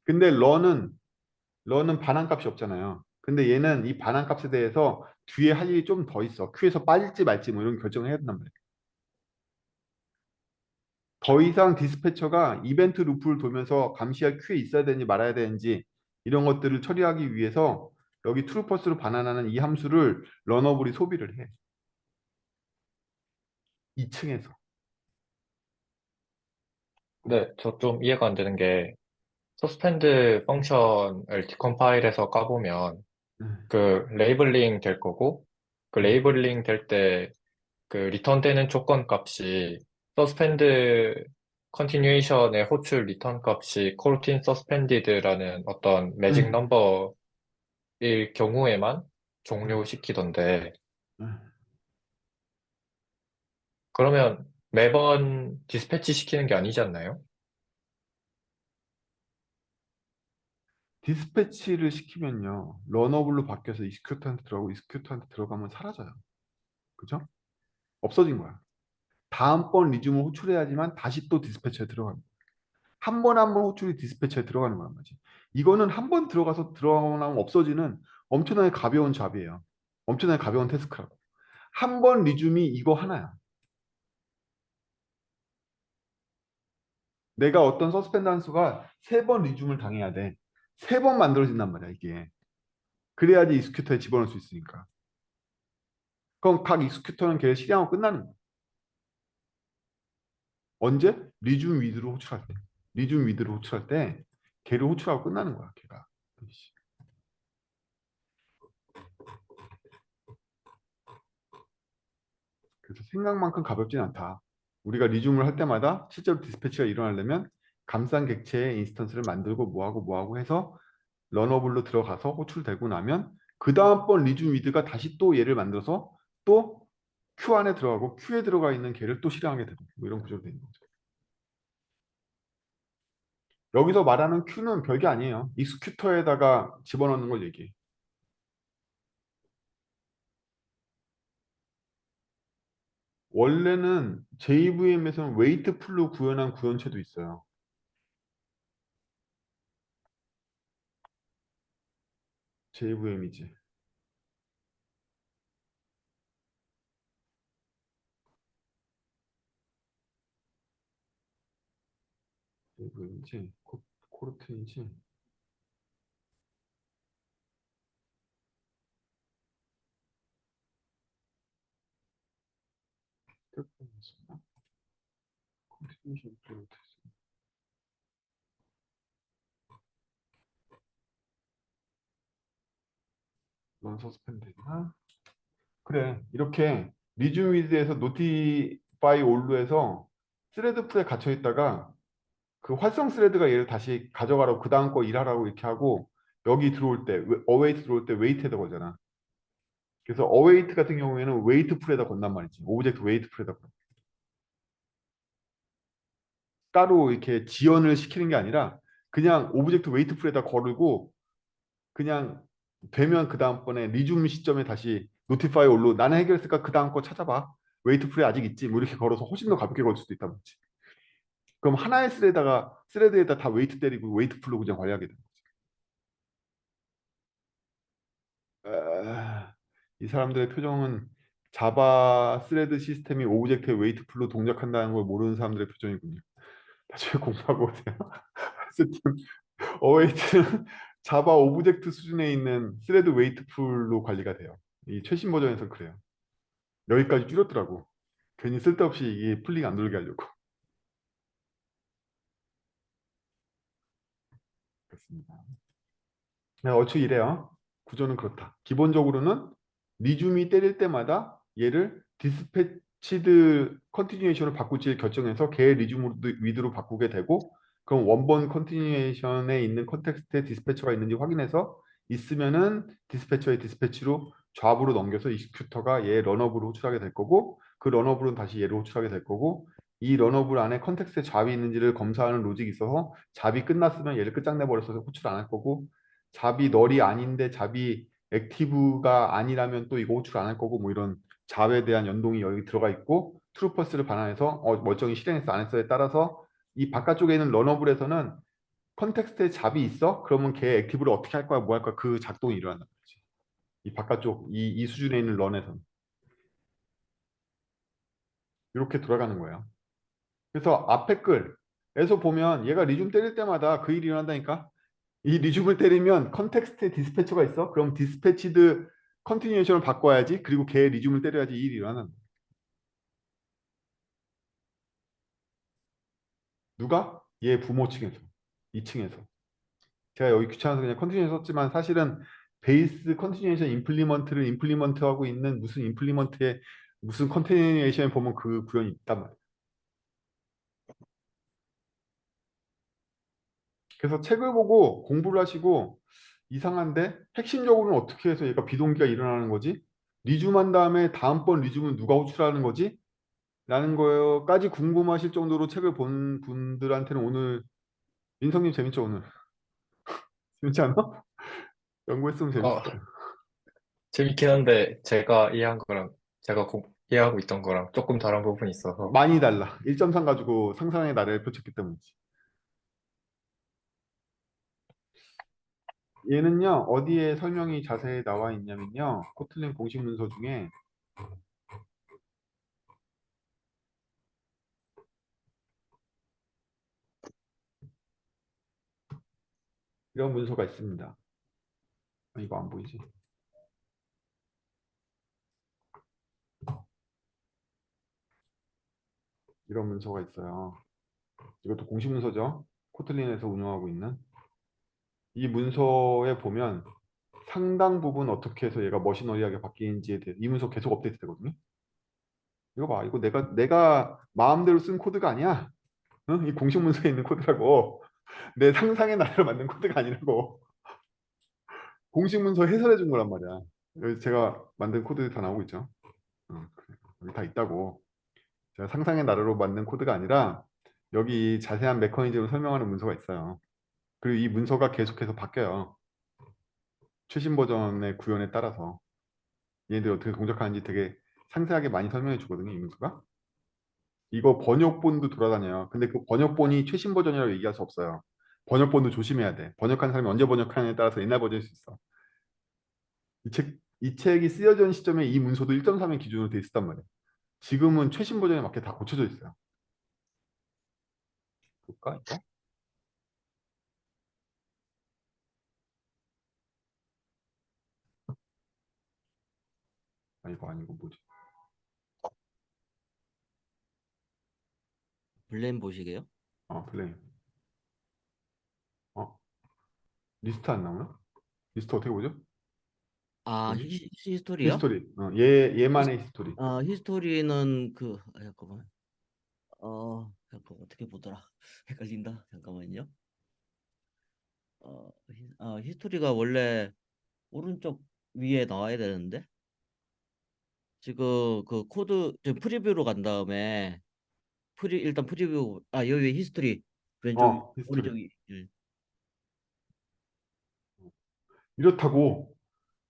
근데 런은 반환값이 없잖아요. 근데 얘는 이 반환값에 대해서 뒤에 할 일이 좀 더 있어. 큐에서 빠질지 말지 뭐 이런 결정을 해야 된단 말이야. 더 이상 디스패처가 이벤트 루프를 돌면서 감시할 큐에 있어야 되는지 말아야 되는지 이런 것들을 처리하기 위해서 여기 트루퍼스로 반환하는 이 함수를 러너블이 소비를 해. 2층에서. 근데 저 좀 이해가 안 되는 게 서스펜드 펑션을 디컴파일해서 까보면 그 레이블링 될 거고 그 레이블링 될 때 그 리턴되는 조건 값이 서스펜드 컨티뉴에이션의 호출 리턴 값이 코르틴 서스펜디드라는 어떤 매직 넘버일 경우에만 종료시키던데 그러면 매번 디스패치 시키는 게 아니지 않나요? 디스패치를 시키면요. 러너블로 바뀌어서 익스큐터한테 들어가고 익스큐터한테 들어가면 사라져요. 그죠? 없어진 거야. 다음번 리즘을 호출해야지만 다시 또 디스패처에 들어가는 거야. 한 번 한 번 호출이 디스패처에 들어가는 거란 말이지. 이거는 한 번 들어가고 나면 없어지는 엄청나게 가벼운 잡이에요. 엄청나게 가벼운 태스크라고. 한 번 리즘이 이거 하나야. 내가 어떤 서스펜드 한수가 세 번 리즘을 당해야 돼. 세 번 만들어진단 말이야, 이게. 그래야지 익스큐터에 집어넣을 수 있으니까. 그럼 각 익스큐터는 걔를 실행하고 끝나는 거야. 언제? 리즘 위드로 호출할 때. 리즘 위드로 호출할 때 걔를 호출하고 끝나는 거야, 걔가. 그래서 생각만큼 가볍진 않다. 우리가 리줌을 할 때마다 실제로 디스패치가 일어나려면 감싼 객체의 인스턴스를 만들고 뭐하고 해서 러너블로 들어가서 호출되고 나면 그 다음번 리줌 위드가 다시 또 얘를 만들어서 또 큐 안에 들어가고 큐에 들어가 있는 걔를 또 실행하게 되고 뭐 이런 구조로 되는 거죠. 여기서 말하는 큐는 별게 아니에요. 익스큐터에다가 집어넣는 걸 얘기해. 원래는 JVM에서는 웨이트 풀로 구현한 구현체도 있어요. JVM이지. JVM이지. 코르튼이지. 컨티뉴이션 프로젝트. 넌 서스펜드나 그래 이렇게 리즘 위드에서 노티파이 올로에서 스레드 풀에 갇혀 있다가 그 활성 스레드가 얘를 다시 가져가라고 그 다음 거 일하라고 이렇게 하고 여기 들어올 때 어웨이트 들어올 때 웨이트에다 거잖아. 그래서 어웨이트 같은 경우에는 웨이트 풀에다 건단 말이지. 오브젝트 웨이트 풀에다 건. 따로 이렇게 지연을 시키는 게 아니라 그냥 오브젝트 웨이트 풀에다 거르고 그냥 되면 그 다음번에 리줌 시점에 다시 노티파이 올로 나는 해결했으니까 그 다음 거 찾아봐. 웨이트 풀에 아직 있지. 뭐 이렇게 걸어서 훨씬 더 가볍게 걸 수도 있다 보지. 그럼 하나의 스레드에다 다 웨이트 때리고 웨이트 풀로 그냥 관리하게 되는 거지. 이 사람들의 표정은 자바 스레드 시스템이 오브젝트의 웨이트 풀로 동작한다는 걸 모르는 사람들의 표정이군요. 나중에 공부하고 오세요. 시스템 어웨이트는 자바 오브젝트 수준에 있는 스레드 웨이트 풀로 관리가 돼요. 이 최신 버전에서 그래요. 여기까지 줄였더라고. 괜히 쓸데없이 이게 풀링 안 돌게 하려고. 그렇습니다. 네, 얼추 이래요. 구조는 그렇다. 기본적으로는 리줌이 때릴 때마다 얘를 디스패치드 컨티뉴에이션을 바꿀지 결정해서 걔 리줌 위드로 바꾸게 되고 그럼 원본 컨티뉴에이션에 있는 컨텍스트에 디스패처가 있는지 확인해서 있으면은 디스패처의 디스패치로 좌우로 넘겨서 익스큐터가 얘 런업으로 호출하게 될 거고 그 런업으로는 다시 얘를 호출하게 될 거고 이 런업을 안에 컨텍스트에 잡이 있는지를 검사하는 로직이 있어서 잡이 끝났으면 얘를 끝장내 버려서 호출 안 할 거고 잡이 널이 아닌데 잡이 액티브가 아니라면 또 이거 호출 안 할 거고 뭐 이런 잡에 대한 연동이 여기 들어가 있고 true, false를 반환해서 멀쩡히 실행했어 안 했어에 따라서 이 바깥쪽에 있는 러너블에서는 컨텍스트에 잡이 있어? 그러면 걔 액티브를 어떻게 할 거야 뭐 할 거야 그 작동이 일어난다. 이 바깥쪽 이 수준에 있는 런에서는 이렇게 돌아가는 거예요. 그래서 앞에 글에서 보면 얘가 리줌 때릴 때마다 그 일이 일어난다니까. 이 리줌을 때리면 컨텍스트에 디스패처가 있어. 그럼 디스패치드 컨티뉴에이션을 바꿔야지. 그리고 걔 리줌을 때려야지 이 일이 일어나는 거야. 누가? 얘 부모 층에서 2층에서. 제가 여기 귀찮아서 그냥 컨티뉴에이션 썼지만 사실은 베이스 컨티뉴에이션 임플리먼트를 임플리먼트하고 있는 무슨 임플리먼트에 무슨 컨티뉴에이션에 보면 그 구현이 있단 말이야. 그래서 책을 보고 공부를 하시고 이상한데 핵심적으로는 어떻게 해서 얘가 비동기가 일어나는 거지? 리줌한 다음에 다음번 리줌은 누가 호출하는 거지? 라는 거까지 궁금하실 정도로 책을 본 분들한테는 오늘 민성님 재밌죠 오늘? 재밌지 않아? 연구했으면 재밌을 어, 거예요. 재밌긴 한데 제가 이해한 거랑 제가 이해하고 있던 거랑 조금 다른 부분이 있어서 많이 달라. 1.3 가지고 상상의 나래를 펼쳤기 때문이지. 얘는요 어디에 설명이 자세히 나와 있냐면요 코틀린 공식 문서 중에 이런 문서가 있습니다. 이거 안 보이지? 이런 문서가 있어요. 이것도 공식 문서죠. 코틀린에서 운영하고 있는 이 문서에 보면 상당 부분 어떻게 해서 얘가 머신너리하게 바뀌는지에 대해 이 문서 계속 업데이트 되거든요. 이거 봐, 이거 내가 마음대로 쓴 코드가 아니야. 응? 이 공식 문서에 있는 코드라고. 내 상상의 나래로 만든 코드가 아니라고. 공식 문서 해설해 준 거란 말이야. 여기 제가 만든 코드 다 나오고 있죠. 응, 그래. 여기 다 있다고. 제가 상상의 나래로 만든 코드가 아니라 여기 자세한 메커니즘을 설명하는 문서가 있어요. 그리고 이 문서가 계속해서 바뀌어요. 최신 버전의 구현에 따라서 얘네들이 어떻게 동작하는지 되게 상세하게 많이 설명해 주거든요, 이 문서가. 이거 번역본도 돌아다녀요. 근데 그 번역본이 최신 버전이라고 얘기할 수 없어요. 번역본도 조심해야 돼. 번역한 사람이 언제 번역하느냐에 따라서 옛날 버전일 수 있어. 이 책이 쓰여진 시점에 이 문서도 1.3의 기준으로 돼 있었단 말이에요. 지금은 최신 버전에 맞게 다 고쳐져 있어요. 볼까, 이거? 아, 이거 아니고 뭐지? 블레임 보시게요? 블레임. 어, 리스트 안 나오나? 리스트 어떻게 보죠? 아, 뭐지? 히스토리요? 히스토리. 얘만의 히스토리. 히스토리는 잠깐만. 잠깐 어떻게 보더라. 헷갈린다. 잠깐만요. 히스토리가 원래 오른쪽 위에 나와야 되는데 지금 그 코드 지금 프리뷰로 간 다음에 일단 프리뷰 여기 히스토리 왼쪽 히스토리. 오른쪽 위.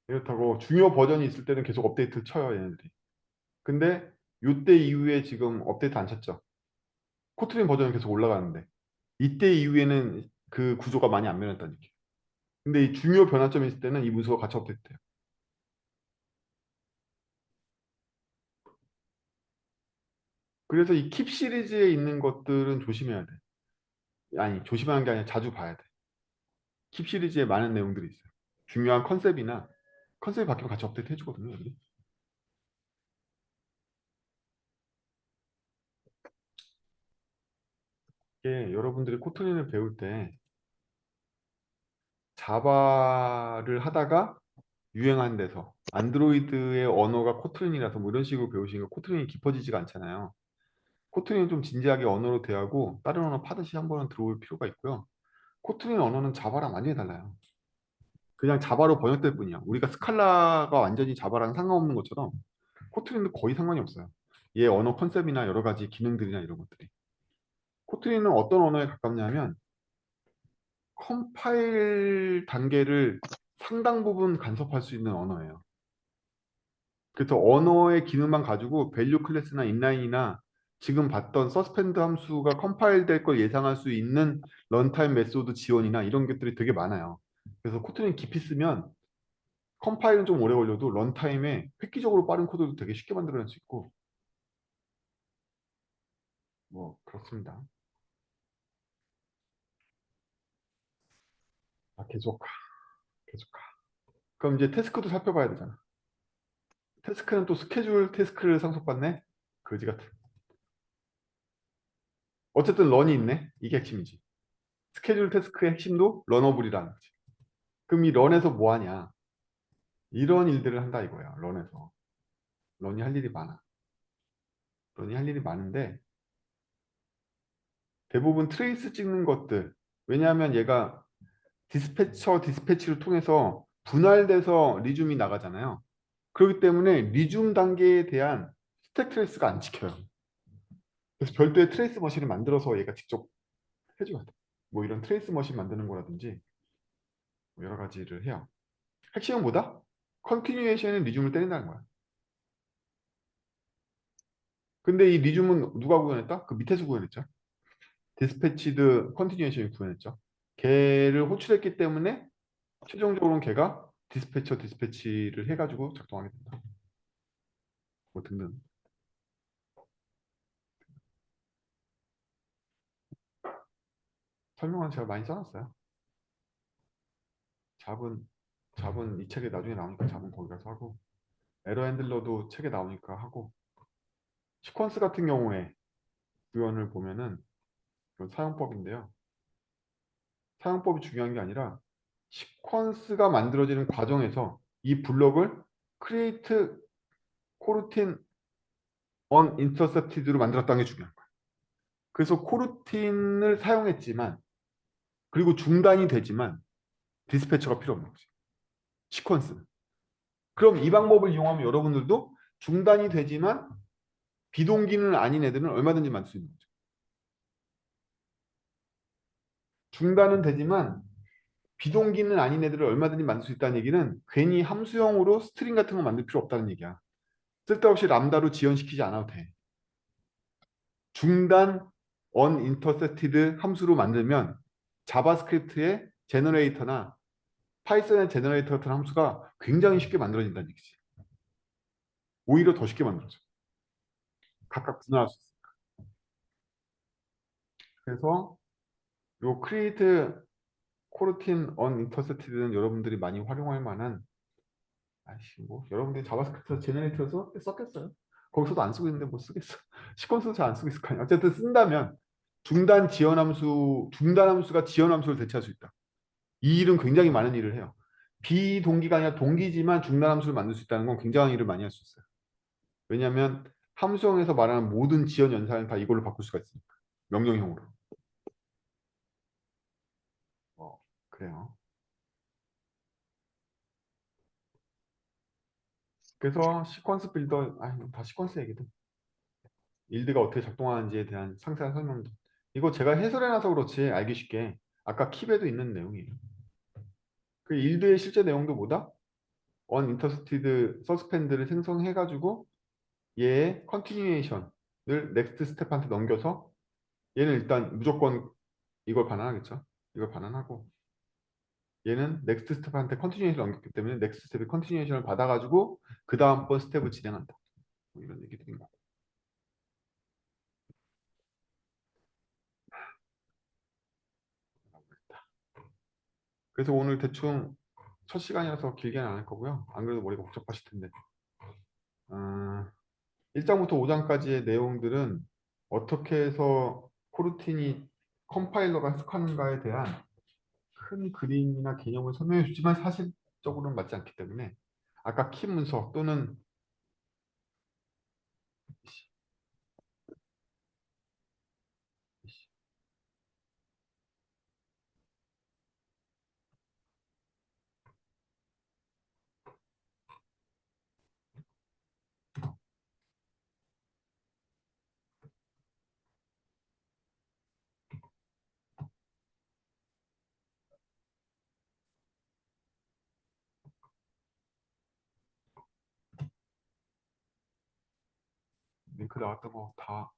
이렇다고 중요 버전이 있을 때는 계속 업데이트를 쳐요, 얘네들이. 근데 요때 이후에 지금 업데이트 안 쳤죠. 코트린 버전은 계속 올라가는데 이때 이후에는 그 구조가 많이 안 변했다는 얘기예요. 근데 이 중요 변화점이 있을 때는 이 문서가 같이 업데이트돼요. 그래서 이 킵 시리즈에 있는 것들은 조심해야 돼. 아니, 조심하는 게 아니라 자주 봐야 돼. 킵 시리즈에 많은 내용들이 있어요. 중요한 컨셉이 바뀌면 같이 업데이트 해주거든요. 여기. 이게 여러분들이 코틀린을 배울 때 자바를 하다가 유행한 데서 안드로이드의 언어가 코틀린이라서 뭐 이런 식으로 배우시니까 코틀린이 깊어지지가 않잖아요. 코틀린은 좀 진지하게 언어로 대하고 다른 언어 파듯이 한 번은 들어올 필요가 있고요. 코틀린 언어는 자바랑 완전히 달라요. 그냥 자바로 번역될 뿐이야. 우리가 스칼라가 완전히 자바랑 상관없는 것처럼 코틀린도 거의 상관이 없어요. 얘 언어 컨셉이나 여러 가지 기능들이나 이런 것들이. 코틀린은 어떤 언어에 가깝냐면 컴파일 단계를 상당 부분 간섭할 수 있는 언어예요. 그래서 언어의 기능만 가지고 밸류 클래스나 인라인이나 지금 봤던 서스펜드 함수가 컴파일 될 걸 예상할 수 있는 런타임 메소드 지원이나 이런 것들이 되게 많아요. 그래서 코트는 깊이 쓰면 컴파일은 좀 오래 걸려도 런타임에 획기적으로 빠른 코드도 되게 쉽게 만들어낼 수 있고 뭐 그렇습니다. 계속. 그럼 이제 태스크도 살펴봐야 되잖아. 태스크는 또 스케줄 태스크를 상속받네? 거지 같은. 어쨌든 런이 있네. 이게 핵심이지. 스케줄 태스크의 핵심도 러너블이라는 거지. 그럼 이 런에서 뭐 하냐? 이런 일들을 한다 이거야. 런에서. 런이 할 일이 많아. 런이 할 일이 많은데 대부분 트레이스 찍는 것들. 왜냐하면 얘가 디스패치를 통해서 분할돼서 리줌이 나가잖아요. 그렇기 때문에 리줌 단계에 대한 스택 트레이스가 안 찍혀요. 그래서 별도의 트레이스 머신을 만들어서 얘가 직접 해줘야 돼. 뭐 이런 트레이스 머신 만드는 거라든지 뭐 여러 가지를 해요. 핵심은 뭐다? 컨티뉴에이션은 리줌을 때린다는 거야. 근데 이 리줌은 누가 구현했다? 그 밑에서 구현했죠. 디스패치드 컨티뉴에이션이 구현했죠. 걔를 호출했기 때문에 최종적으로는 걔가 디스패치를 해가지고 작동하게 된다. 뭐 등등. 설명은 제가 많이 써놨어요. 잡은 이 책에 나중에 나오니까 잡은 거기 가서 하고 에러 핸들러도 책에 나오니까 하고 시퀀스 같은 경우에 구현을 보면은 그 사용법인데요. 사용법이 중요한 게 아니라 시퀀스가 만들어지는 과정에서 이 블럭을 create coroutine unintercepted로 만들었다는 게 중요한 거예요. 그래서 코루틴을 사용했지만 그리고 중단이 되지만 디스패처가 필요 없는 거지. 시퀀스는. 그럼 이 방법을 이용하면 여러분들도 중단이 되지만 비동기는 아닌 애들은 얼마든지 만들 수 있는 거죠. 중단은 되지만 비동기는 아닌 애들을 얼마든지 만들 수 있다는 얘기는 괜히 함수형으로 스트링 같은 거 만들 필요 없다는 얘기야. 쓸데없이 람다로 지연시키지 않아도 돼. 중단 unintercepted 함수로 만들면 자바스크립트의 제너레이터나 파이썬의 제너레이터 같은 함수가 굉장히 쉽게 만들어진다는 얘기지. 오히려 더 쉽게 만들어져. 각각 분할할 수 있어. 그래서 요 create coroutine unintercepted는 여러분들이 많이 활용할 만한 아이씨 뭐 여러분들이 자바스크립트 제너레이터에서 썼겠어요. 거기서도 안 쓰고 있는데 뭐 쓰겠어. 시퀀스도 잘 안 쓰고 있을 거 아니야. 어쨌든 쓴다면 중단 함수가 지연 함수를 대체할 수 있다. 이 일은 굉장히 많은 일을 해요. 비동기가 아니라 동기지만 중단 함수를 만들 수 있다는 건 굉장한 일을 많이 할 수 있어요. 왜냐하면 함수형에서 말하는 모든 지연 연산을 다 이걸로 바꿀 수가 있으니까. 명령형으로. 그래요. 그래서 시퀀스 빌더, 다 시퀀스 얘기든. 일드가 어떻게 작동하는지에 대한 상세한 설명도. 이거 제가 해설해놔서 그렇지 알기 쉽게. 아까 킵에도 있는 내용이에요. 그 일드의 실제 내용도 뭐다? uninterrupted suspend를 생성해가지고 얘의 continuation을 next step한테 넘겨서 얘는 일단 무조건 이걸 반환하겠죠. 이걸 반환하고 얘는 넥스트 스텝한테 컨티뉴에이션을 넘겼기 때문에 넥스트 스텝이 컨티뉴에이션을 받아가지고 그 다음번 스텝을 진행한다. 뭐 이런 얘기들인 거고. 그래서 오늘 대충 첫 시간이라서 길게는 안 할 거고요. 안 그래도 머리가 복잡하실 텐데. 1장부터 5장까지의 내용들은 어떻게 해서 코르틴이 컴파일러가 해석하는가에 대한 큰 그림이나 개념을 설명해 주지만 사실적으로는 맞지 않기 때문에 아까 키 문서 또는 링크 나왔던 거 다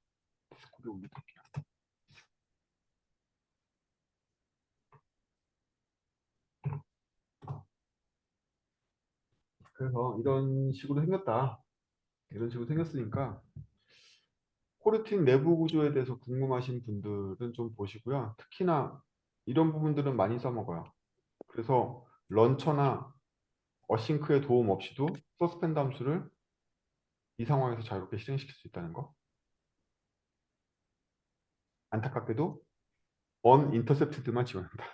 디스코드에 올려둘게요. 그래서 이런 식으로 생겼다. 이런 식으로 생겼으니까 코르틴 내부 구조에 대해서 궁금하신 분들은 좀 보시고요. 특히나 이런 부분들은 많이 써먹어요. 그래서 런처나 어싱크의 도움 없이도 서스펜드 함수를 이 상황에서 자유롭게 실행시킬 수 있다는 거. 안타깝게도 un인터셉트드만 지원한다.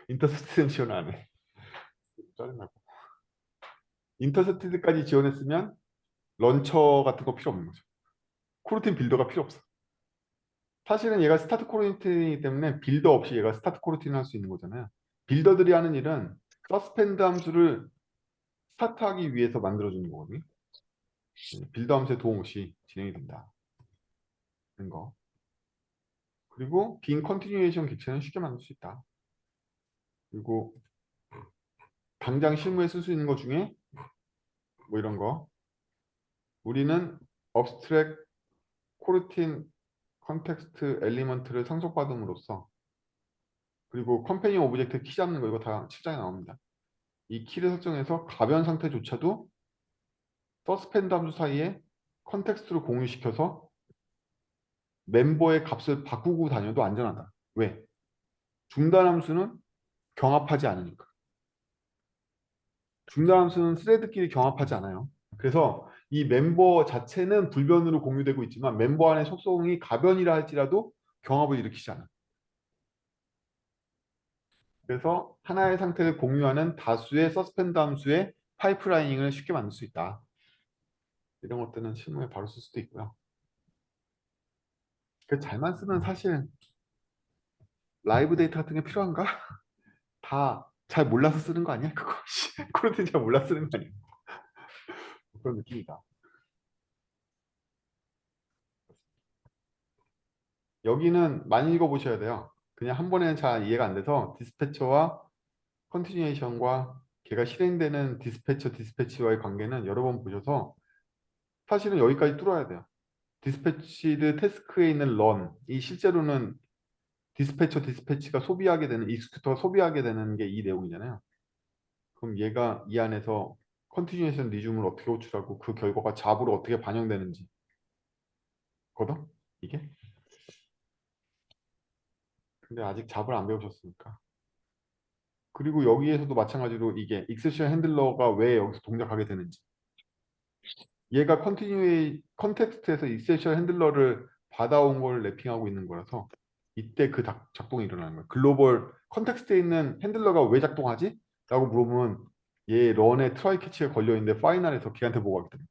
인터셉트는 지원 안 해. 짜증나고. 인터셉트드까지 지원했으면 런처 같은 거 필요 없는 거죠. 코르틴 빌더가 필요 없어. 사실은 얘가 스타트 코르틴이기 때문에 빌더 없이 얘가 스타트 코르틴을 할 수 있는 거잖아요. 빌더들이 하는 일은 서스펜드 함수를 스타트하기 위해서 만들어주는 거거든요. 빌더 함수의 도움 없이 진행이 된다는 거. 그리고 빈 컨티뉴에이션 객체는 쉽게 만들 수 있다. 그리고 당장 실무에 쓸 수 있는 것 중에 뭐 이런 거. 우리는 abstract 코르틴 컨텍스트 엘리먼트를 상속받음으로써 그리고 컴패니언 오브젝트 키 잡는 거 이거 다 7장에 나옵니다. 이 키를 설정해서 가변 상태조차도 서스펜드 함수 사이에 컨텍스트를 공유시켜서 멤버의 값을 바꾸고 다녀도 안전하다. 왜? 중단 함수는 경합하지 않으니까. 중단 함수는 스레드끼리 경합하지 않아요. 그래서 이 멤버 자체는 불변으로 공유되고 있지만 멤버 안의 속성이 가변이라 할지라도 경합을 일으키지 않아요. 그래서 하나의 상태를 공유하는 다수의 서스펜드 함수의 파이프라이닝을 쉽게 만들 수 있다. 이런 것들은 실무에 바로 쓸 수도 있고요. 그 잘만 쓰면 사실 라이브 데이터 같은 게 필요한가? 다 잘 몰라서 쓰는 거 아니야? 그거 코르틴 잘 몰라서 쓰는 거 아니야? 그런 느낌이다. 여기는 많이 읽어보셔야 돼요. 그냥 한 번에는 잘 이해가 안 돼서 디스패처와 컨티뉴에이션과 걔가 실행되는 디스패치와의 관계는 여러 번 보셔서 사실은 여기까지 뚫어야 돼요. 디스패치드 태스크에 있는 런이 실제로는 디스패치가 소비하게 되는 익스큐터가 소비하게 되는 게 이 내용이잖아요. 그럼 얘가 이 안에서 컨티뉴에이션 리즘을 어떻게 호출하고 그 결과가 잡으로 어떻게 반영되는지 거든 이게. 근데 아직 잡을 안 배우셨으니까. 그리고 여기에서도 마찬가지로 이게 익셉션 핸들러가 왜 여기서 동작하게 되는지. 얘가 컨텍스트에서 익셉션 핸들러를 받아온 걸 랩핑하고 있는 거라서 이때 그 작동이 일어나는 거예요. 글로벌 컨텍스트에 있는 핸들러가 왜 작동하지? 라고 물어보면 얘 런에 트라이 캐치가 걸려있는데 파이널에서 걔한테 보고하기 때문에.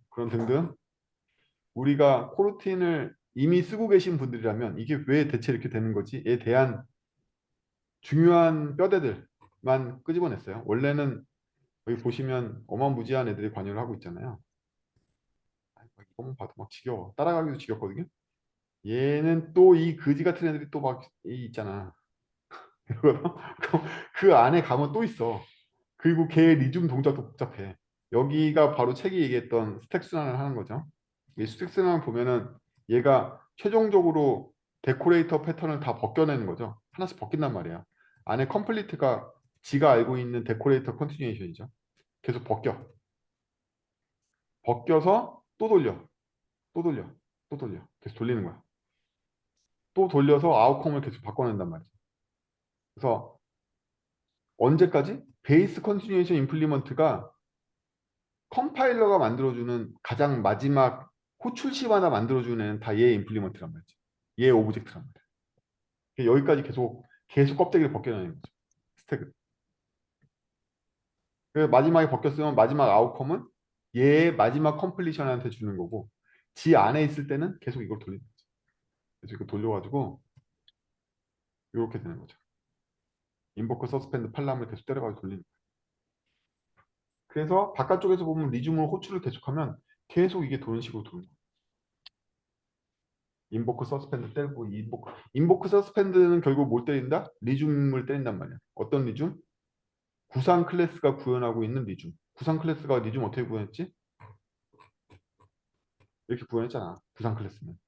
그런 등등 우리가 코르틴을 이미 쓰고 계신 분들이라면 이게 왜 대체 이렇게 되는 거지?에 대한 중요한 뼈대들만 끄집어냈어요. 원래는 여기 보시면 어마무지한 애들이 관여를 하고 있잖아요. 이것만 봐도 막 지겨워. 따라가기도 지겹거든요. 얘는 또 이 거지 같은 애들이 또 막 있잖아. 그 안에 가면 또 있어. 그리고 걔 리즘 동작도 복잡해. 여기가 바로 책이 얘기했던 스택 순환을 하는 거죠. 이 스택 순환을 보면은 얘가 최종적으로 데코레이터 패턴을 다 벗겨내는 거죠. 하나씩 벗긴단 말이야. 안에 컴플리트가 지가 알고 있는 데코레이터 컨티뉴에이션이죠. 계속 벗겨서 또 돌려. 또 돌려. 또 돌려. 계속 돌리는 거야. 또 돌려서 아웃컴을 계속 바꿔낸단 말이죠. 그래서 언제까지? 베이스 컨티뉴에이션 임플리먼트가 컴파일러가 만들어주는 가장 마지막 호출시마다 만들어주는 애는 다 얘 임플리먼트란 말이지. 얘 오브젝트란 말이야. 여기까지 계속 껍데기를 벗겨내는 거죠. 스택을. 그래서 마지막에 벗겼으면 마지막 아웃컴은 얘 마지막 컴플리션한테 주는 거고 지 안에 있을 때는 계속 이걸 돌리는 거죠. 그래서 이거 돌려가지고 이렇게 되는 거죠. 인버크 서스펜드 팔람을 계속 때려가지고 돌리는 거예요. 그래서 바깥쪽에서 보면 리즘으로 호출을 계속하면 계속 이게 도는 식으로 도는 거예요. 인버크 서스펜드 때리고 인버크 서스펜드는 결국 뭘 때린다? 리즘을 때린단 말이야. 어떤 리즘? 구상 클래스가 구현하고 있는 리즘. 구상 클래스가 리즘 어떻게 구현했지? 이렇게 구현했잖아. 구상 클래스는.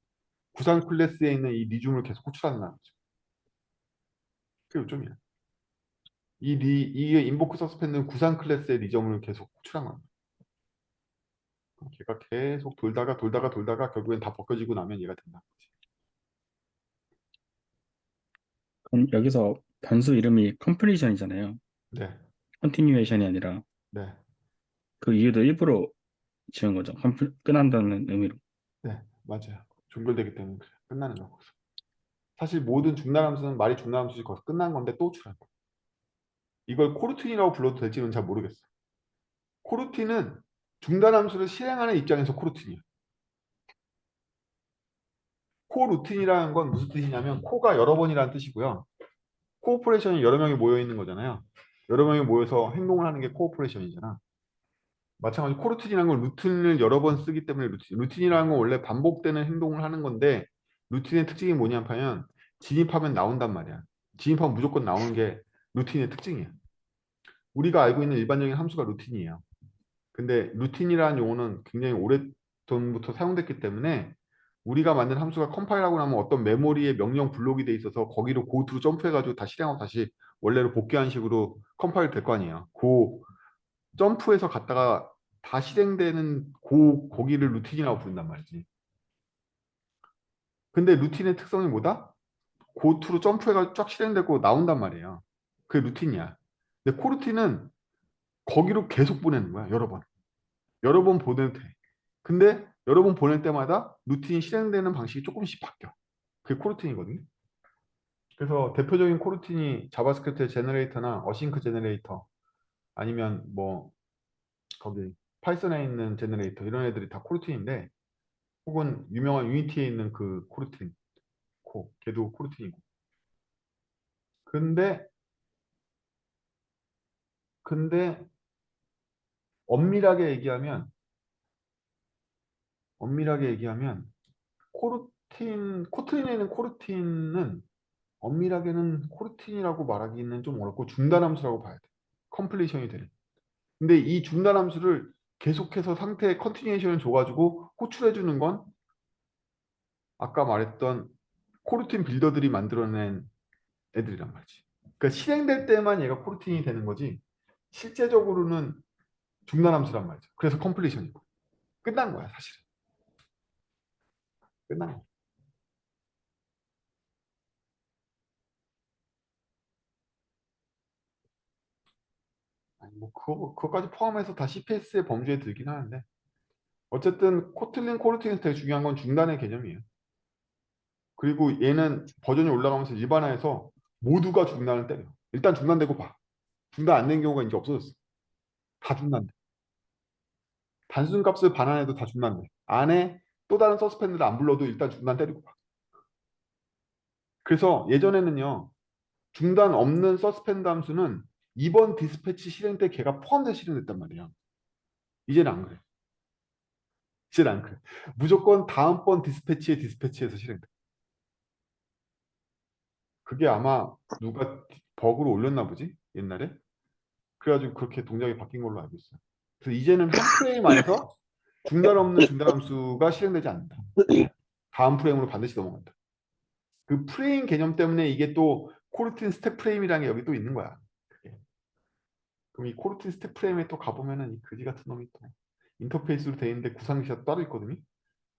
구상 클래스에 있는 이 리즘을 계속 호출한다는 거죠. 그게 요점이야. 이게 인보크 서스펜드는 구상 클래스의 리즘을 계속 호출한 거야. 걔가 계속 돌다가 결국엔 다 벗겨지고 나면 얘가 된다. 그럼 여기서 변수 이름이 컴플리션이잖아요. 네, 컨티뉴에이션이 아니라 네, 그 이유도 일부러 지은 거죠. 끝난다는 의미로. 네, 맞아요. 종결되기 때문에 그래. 끝나는 거야. 거기서. 사실 모든 중단함수는 말이 중단함수지 거기서 끝난 건데 또 호출한 거야. 이걸 코르틴이라고 불러도 될지는 잘 모르겠어. 코르틴은 중단함수를 실행하는 입장에서 코르틴이야. 코루틴이라는 건 무슨 뜻이냐면 코가 여러 번이라는 뜻이고요. 코오퍼레이션이 여러 명이 모여 있는 거잖아요. 여러 명이 모여서 행동을 하는 게 코오퍼레이션이잖아. 마찬가지로 코루틴이라는 건 루틴을 여러 번 쓰기 때문에 루틴. 루틴이라는 건 원래 반복되는 행동을 하는 건데 루틴의 특징이 뭐냐면 진입하면 나온단 말이야. 진입하면 무조건 나오는 게 루틴의 특징이야. 우리가 알고 있는 일반적인 함수가 루틴이에요. 근데 루틴이라는 용어는 굉장히 오래전부터 사용됐기 때문에 우리가 만든 함수가 컴파일하고 나면 어떤 메모리에 명령 블록이 돼 있어서 거기로 고트로 점프해가지고 다 실행하고 다시 원래로 복귀한 식으로 컴파일 될 거 아니에요. 점프해서 갔다가 다 실행되는 거기를 루틴이라고 부른단 말이지. 근데 루틴의 특성이 뭐다? 고트로 점프해가지고 쫙 실행되고 나온단 말이에요. 그게 루틴이야. 근데 코루틴은 거기로 계속 보내는 거야. 여러 번. 여러 번 보내도 돼. 근데 여러 번 보낼 때마다 루틴이 실행되는 방식이 조금씩 바뀌어. 그게 코루틴이거든요. 그래서 대표적인 코루틴이 자바스크립트의 제너레이터나 어싱크 제너레이터 아니면 뭐 거기 파이썬에 있는 제너레이터 이런 애들이 다 코루틴인데 혹은 유명한 유니티에 있는 그 코루틴 걔도 코루틴이고 근데 근데 엄밀하게 얘기하면 엄밀하게 얘기하면 코트린에 있는 코루틴은 엄밀하게는 코르틴이라고 말하기는 좀 어렵고 중단함수라고 봐야 돼. 컴플리션이 되는. 근데 이 중단함수를 계속해서 상태의 컨티뉴에이션을 줘가지고 호출해주는 건 아까 말했던 코르틴 빌더들이 만들어낸 애들이란 말이지. 그러니까 실행될 때만 얘가 코르틴이 되는 거지 실제적으로는 중단함수란 말이죠. 그래서 컴플리션이고 끝난 거야 사실은. 끝난 거. 아니 뭐 그거까지 포함해서 다 CPS의 범주에 들긴 하는데 어쨌든 코틀린 코르틴에서 되게 중요한 건 중단의 개념이에요. 그리고 얘는 버전이 올라가면서 일반화해서 모두가 중단을 때려. 일단 중단되고 봐. 중단 안 된 경우가 이제 없어졌어. 다 중단돼. 단순 값을 반환해도 다 중단돼. 안에 또 다른 서스펜드를 안 불러도 일단 중단 때리고 봐. 그래서 예전에는요. 중단 없는 서스펜드 함수는 이번 디스패치 실행 때 걔가 포함돼서 실행됐단 말이야. 이제는 안 그래. 이제는 안 그래. 무조건 다음번 디스패치에서 실행돼. 그게 아마 누가 버그로 올렸나 보지? 옛날에? 그래가지고 그렇게 동작이 바뀐 걸로 알고 있어요. 그래서 이제는 한 프레임 안에서 중단 없는 중단 함수가 실행되지 않는다. 다음 프레임으로 반드시 넘어간다. 그 프레임 개념 때문에 이게 또 코르틴 스택 프레임이라는 게 여기 또 있는 거야. 그게. 그럼 이 코르틴 스택 프레임에 또 가보면은 이 그지 같은 놈이 또 인터페이스로 돼 있는데 구상기가 따로 있거든요.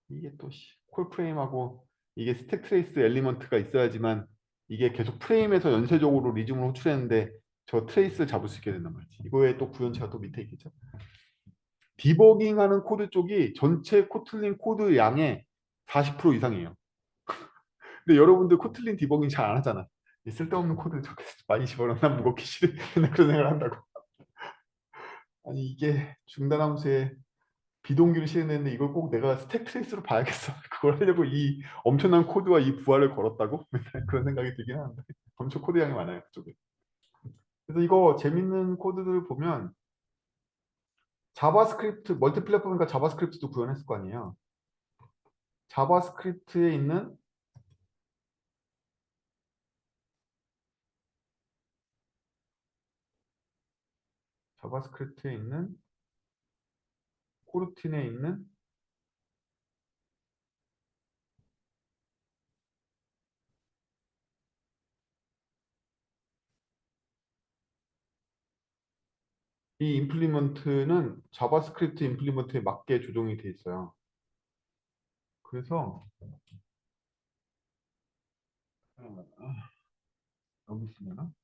이게 또 콜 프레임하고 이게 스택 트레이스 엘리먼트가 있어야지만 이게 계속 프레임에서 연쇄적으로 리즘을 호출했는데 저 트레이스를 잡을 수 있게 된단 말이지. 이거에 또 구현체가 또 밑에 있겠죠. 디버깅하는 코드 쪽이 전체 코틀린 코드 양의 40% 이상이에요. 근데 여러분들 코틀린 디버깅 잘 안 하잖아. 이 쓸데없는 코드 저렇게 많이 집어넣나 무겁게 싫어. 그런 생각을 한다고. 아니 이게 중단함수에 비동기를 실행했는데 이걸 꼭 내가 스택 트레이스로 봐야겠어. 그걸 하려고 이 엄청난 코드와 이 부하를 걸었다고? 맨날 그런 생각이 들긴 하는데 엄청 코드 양이 많아요 그쪽에. 그래서 이거 재밌는 코드들 보면 자바스크립트 멀티플랫폼이니까 자바스크립트도 구현했을 거 아니에요. 자바스크립트에 있는 자바스크립트에 있는 코르틴에 있는 이 임플리먼트는 자바스크립트 임플리먼트에 맞게 조정이 돼 있어요. 그래서 여기 있으면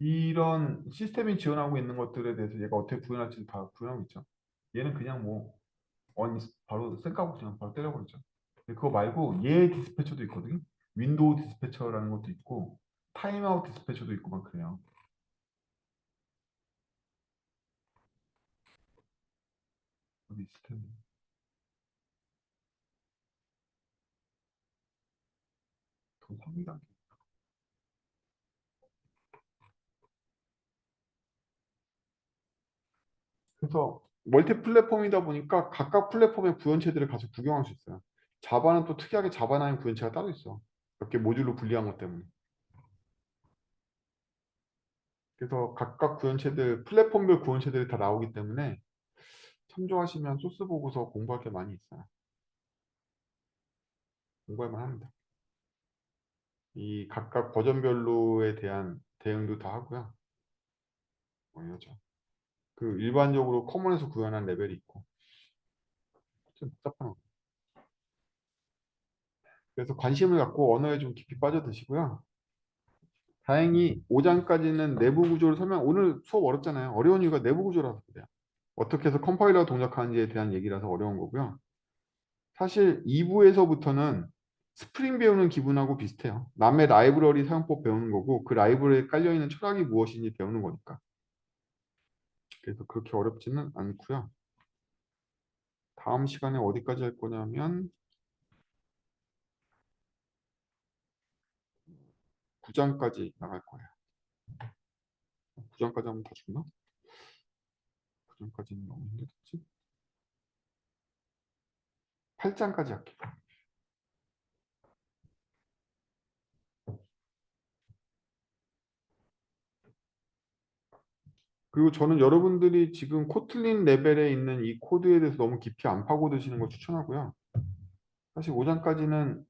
이런 시스템이 지원하고 있는 것들에 대해서 얘가 어떻게 구현할지 다 구현하고 있죠. 얘는 그냥 뭐 바로 쌩까고 그냥 바로 때려버리죠. 근데 그거 말고 얘 디스패처도 있거든요. 윈도우 디스패처라는 것도 있고 타임아웃 디스패처도 있고 막 그래요. 여기 있을 텐데. 더 상위단 그래서 멀티 플랫폼이다 보니까 각각 플랫폼의 구현체들을 가서 구경할 수 있어요. 자바는 또 특이하게 자바나인 구현체가 따로 있어. 몇 개 모듈로 분리한 것 때문에. 그래서 각각 구현체들, 플랫폼별 구현체들이 다 나오기 때문에 참조하시면 소스 보고서 공부할 게 많이 있어요. 공부할 만합니다. 이 각각 버전별로에 대한 대응도 다 하고요. 여죠. 그 일반적으로 커먼에서 구현한 레벨이 있고 좀 복잡한 거. 그래서 관심을 갖고 언어에 좀 깊이 빠져드시고요. 다행히 5장까지는 내부 구조를 오늘 수업 어렵잖아요. 어려운 이유가 내부 구조라서 그래요. 어떻게 해서 컴파일러가 동작하는지에 대한 얘기라서 어려운 거고요. 사실 2부에서부터는 스프링 배우는 기분하고 비슷해요. 남의 라이브러리 사용법 배우는 거고 그 라이브러리에 깔려있는 철학이 무엇인지 배우는 거니까. 그래서 그렇게 어렵지는 않고요. 다음 시간에 어디까지 할 거냐면 9장까지 나갈 거예요. 9장까지 하면 다 죽나? 9장까지는 너무 힘들겠지? 8장까지 할게요. 그리고 저는 여러분들이 지금 코틀린 레벨에 있는 이 코드에 대해서 너무 깊이 안 파고드시는 걸 추천하고요. 사실 5장까지는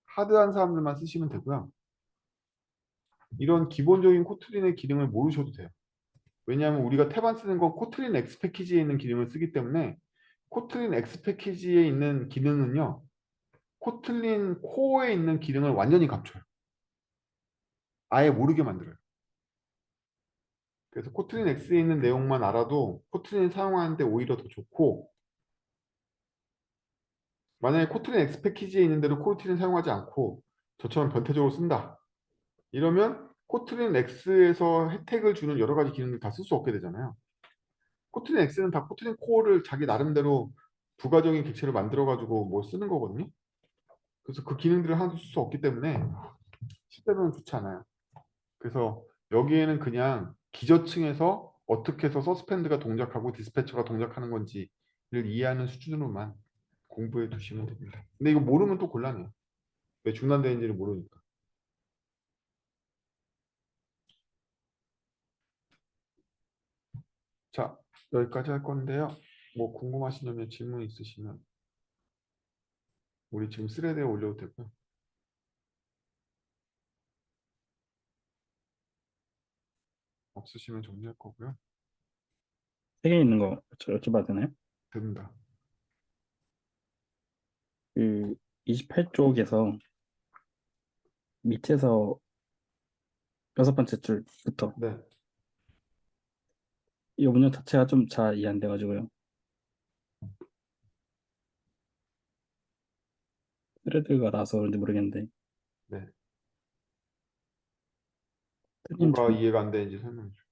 하드한 사람들만 쓰시면 되고요. 이런 기본적인 코틀린의 기능을 모르셔도 돼요. 왜냐하면 우리가 탭안 쓰는 건 코틀린 X 패키지에 있는 기능을 쓰기 때문에 코틀린 X 패키지에 있는 기능은요. 코틀린 코어에 있는 기능을 완전히 감춰요. 아예 모르게 만들어요. 그래서 코틀린 X에 있는 내용만 알아도 코틀린 사용하는데 오히려 더 좋고 만약에 코틀린 X 패키지에 있는 대로 코틀린 사용하지 않고 저처럼 변태적으로 쓴다. 이러면 코틀린 X에서 혜택을 주는 여러 가지 기능을 다 쓸 수 없게 되잖아요. 코틀린 X는 다 코틀린 코어를 자기 나름대로 부가적인 객체를 만들어가지고 뭐 쓰는 거거든요. 그래서 그 기능들을 하나도 쓸 수 없기 때문에 실제로는 좋지 않아요. 그래서 여기에는 그냥 기저층에서 어떻게 해서 서스펜드가 동작하고 디스패처가 동작하는 건지를 이해하는 수준으로만 공부해 두시면 됩니다. 근데 이거 모르면 또 곤란해요. 왜 중단되는지를 모르니까. 자, 여기까지 할 건데요. 뭐 궁금하신 점에 질문 있으시면 우리 지금 스레드에 올려도 되고요. 없으시면 정리할 거고요. 세 개 있는 거 여쭤봐도 되나요? 됩니다. 그 28쪽에서 밑에서 여섯 번째 줄부터 네. 이 문장 자체가 좀 잘 이해 안 돼가지고요. 스레드가 나서 그런지 모르겠는데 네. 틀린 뭐가 전 이해가 안 되는지 설명해 줘.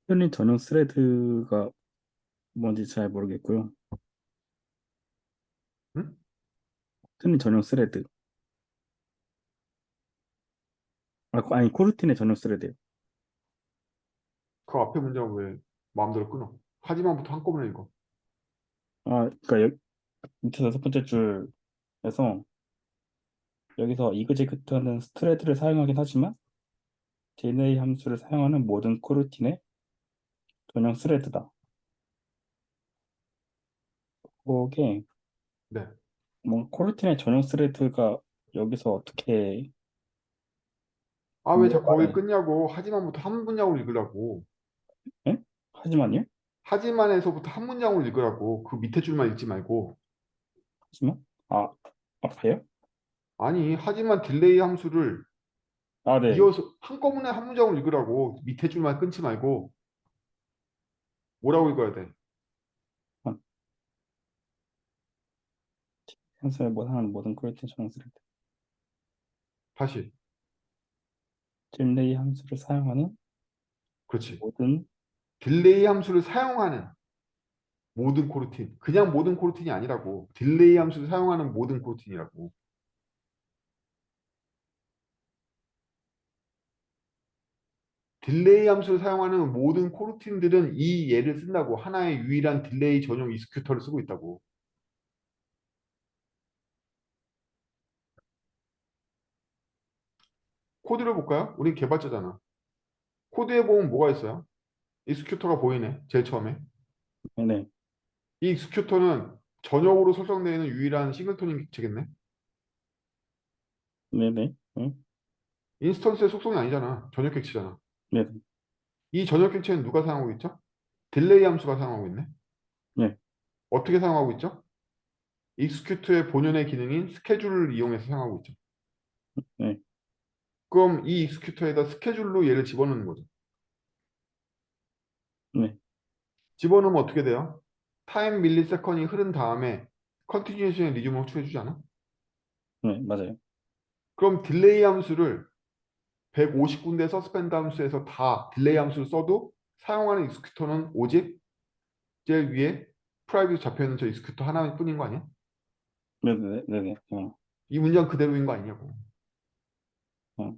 틀린 전용 스레드가 뭔지 잘 모르겠고요. 응? 틀린 전용 스레드 아니 코르틴의 전용 스레드예요. 그 앞에 문장 왜 마음대로 끊어? 하지만부터 한꺼번에 읽어. 아 그러니까 밑에서 여섯 번째 줄에서 여기서 이그제크트하는 스트레드를 사용하긴 하지만 DNA 함수를 사용하는 모든 코르틴의 전용 스레드다. 그게 네. 뭐 코르틴의 전용 스레드가 여기서 어떻게 아, 왜 자꾸 거기 네. 끊냐고. 하지만부터 한 문장으로 읽으라고. 예? 하지만요? 하지만에서부터 한 문장으로 읽으라고. 그 밑에 줄만 읽지 말고. 하지만? 아, 아파요? 아니, 하지만 딜레이 함수를 아, 네. 이어서 한꺼번에 한 문장으로 읽으라고. 밑에 줄만 끊지 말고. 뭐라고 읽어야 돼? 현수에 못하는 모든 퀄리티 정수를 다시. 딜레이 함수를 사용하는 그렇지. 모든 딜레이 함수를 사용하는 모든 코르틴. 그냥 모든 코르틴이 아니라고. 딜레이 함수를 사용하는 모든 코르틴이라고. 딜레이 함수를 사용하는 모든 코르틴들은 이 예를 쓴다고. 하나의 유일한 딜레이 전용 익스큐터를 쓰고 있다고. 코드를 볼까요? 우리 개발자잖아. 코드에 보면 뭐가 있어요? 익스큐터가 보이네. 제일 처음에. 네, 이 익스큐터는 전역으로 설정되어 있는 유일한 싱글톤 객체겠네. 네, 네, 네, 인스턴스의 속성이 아니잖아. 전역 객체잖아. 네, 이 전역 객체는 누가 사용하고 있죠? 딜레이 함수가 사용하고 있네. 네, 어떻게 사용하고 있죠? 익스큐트의 본연의 기능인 스케줄을 이용해서 사용하고 있죠. 네, 그럼 이 익스큐터에다 스케줄로 얘를 집어넣는 거죠. 네, 집어넣으면 어떻게 돼요? 타임 밀리세컨이 흐른 다음에 컨티뉴에이션의 리즘을 호출해주지 않아? 네, 맞아요. 그럼 딜레이 함수를 150군데 서스펜드 함수에서 다 딜레이 함수를 써도 사용하는 익스큐터는 오직 제일 위에 프라이빗 잡혀있는 저 익스큐터 하나뿐인 거 아니야? 네, 네, 네, 네, 이 문장 그대로인 거 아니냐고. 어,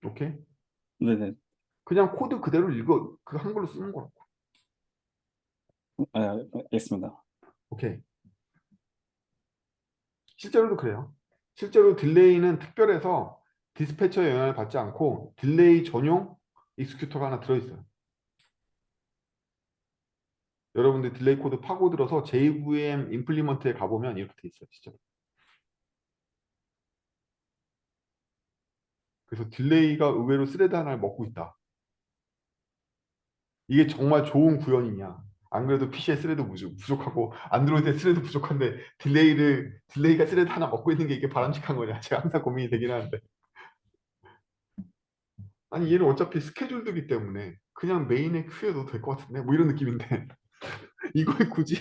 오케이? 네, 네, 그냥 코드 그대로 읽어 그 한글로 쓰는 거라고. 아, 알겠습니다. 오케이. 실제로도 그래요. 실제로 딜레이는 특별해서 디스패처의 영향을 받지 않고 딜레이 전용 익스큐터가 하나 들어있어요. 여러분들 딜레이 코드 파고들어서 JVM 임플리먼트에 가보면 이렇게 돼 있어요. 진짜. 그래서 딜레이가 의외로 스레드 하나를 먹고 있다. 이게 정말 좋은 구현이냐. 안 그래도 PC에 스레드 부족하고 안드로이드에 스레드 부족한데 딜레이가 스레드 하나 먹고 있는 게 이게 바람직한 거냐. 제가 항상 고민이 되긴 하는데. 아니 얘는 어차피 스케줄드기 때문에 그냥 메인에 큐에 넣어도 될 것 같은데 뭐 이런 느낌인데 이걸 굳이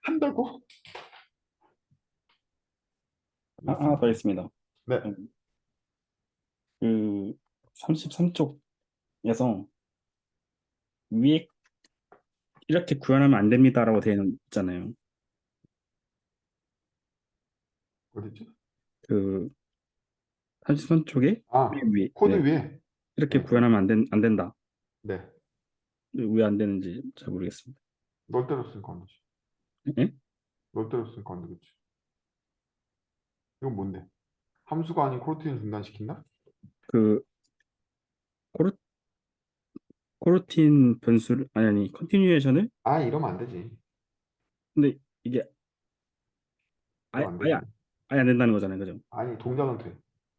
한다고? 하나 더 있습니다. 네. 그 33쪽에서 위에 이렇게 구현하면 안 됩니다라고 되어 있잖아요. 어디지? 그 33쪽에 아, 위에, 코드 네, 위에. 이렇게 네. 구현하면 안 된다. 네. 왜 안 되는지 잘 모르겠습니다. 널 때로 쓰니까 안 되지. 예? 널 때로 쓰니까 안 되겠지. 이건 뭔데? 함수가 아닌 코르틴을 중단시킨다? 그 코르, 코르틴 변수를 아니 컨티뉴에이션을 아, 이러면 안 되지. 근데 이게 아예 이러면 안 아예 되지. 아예 안 된다는 거잖아요, 그죠? 아니, 동작은 돼.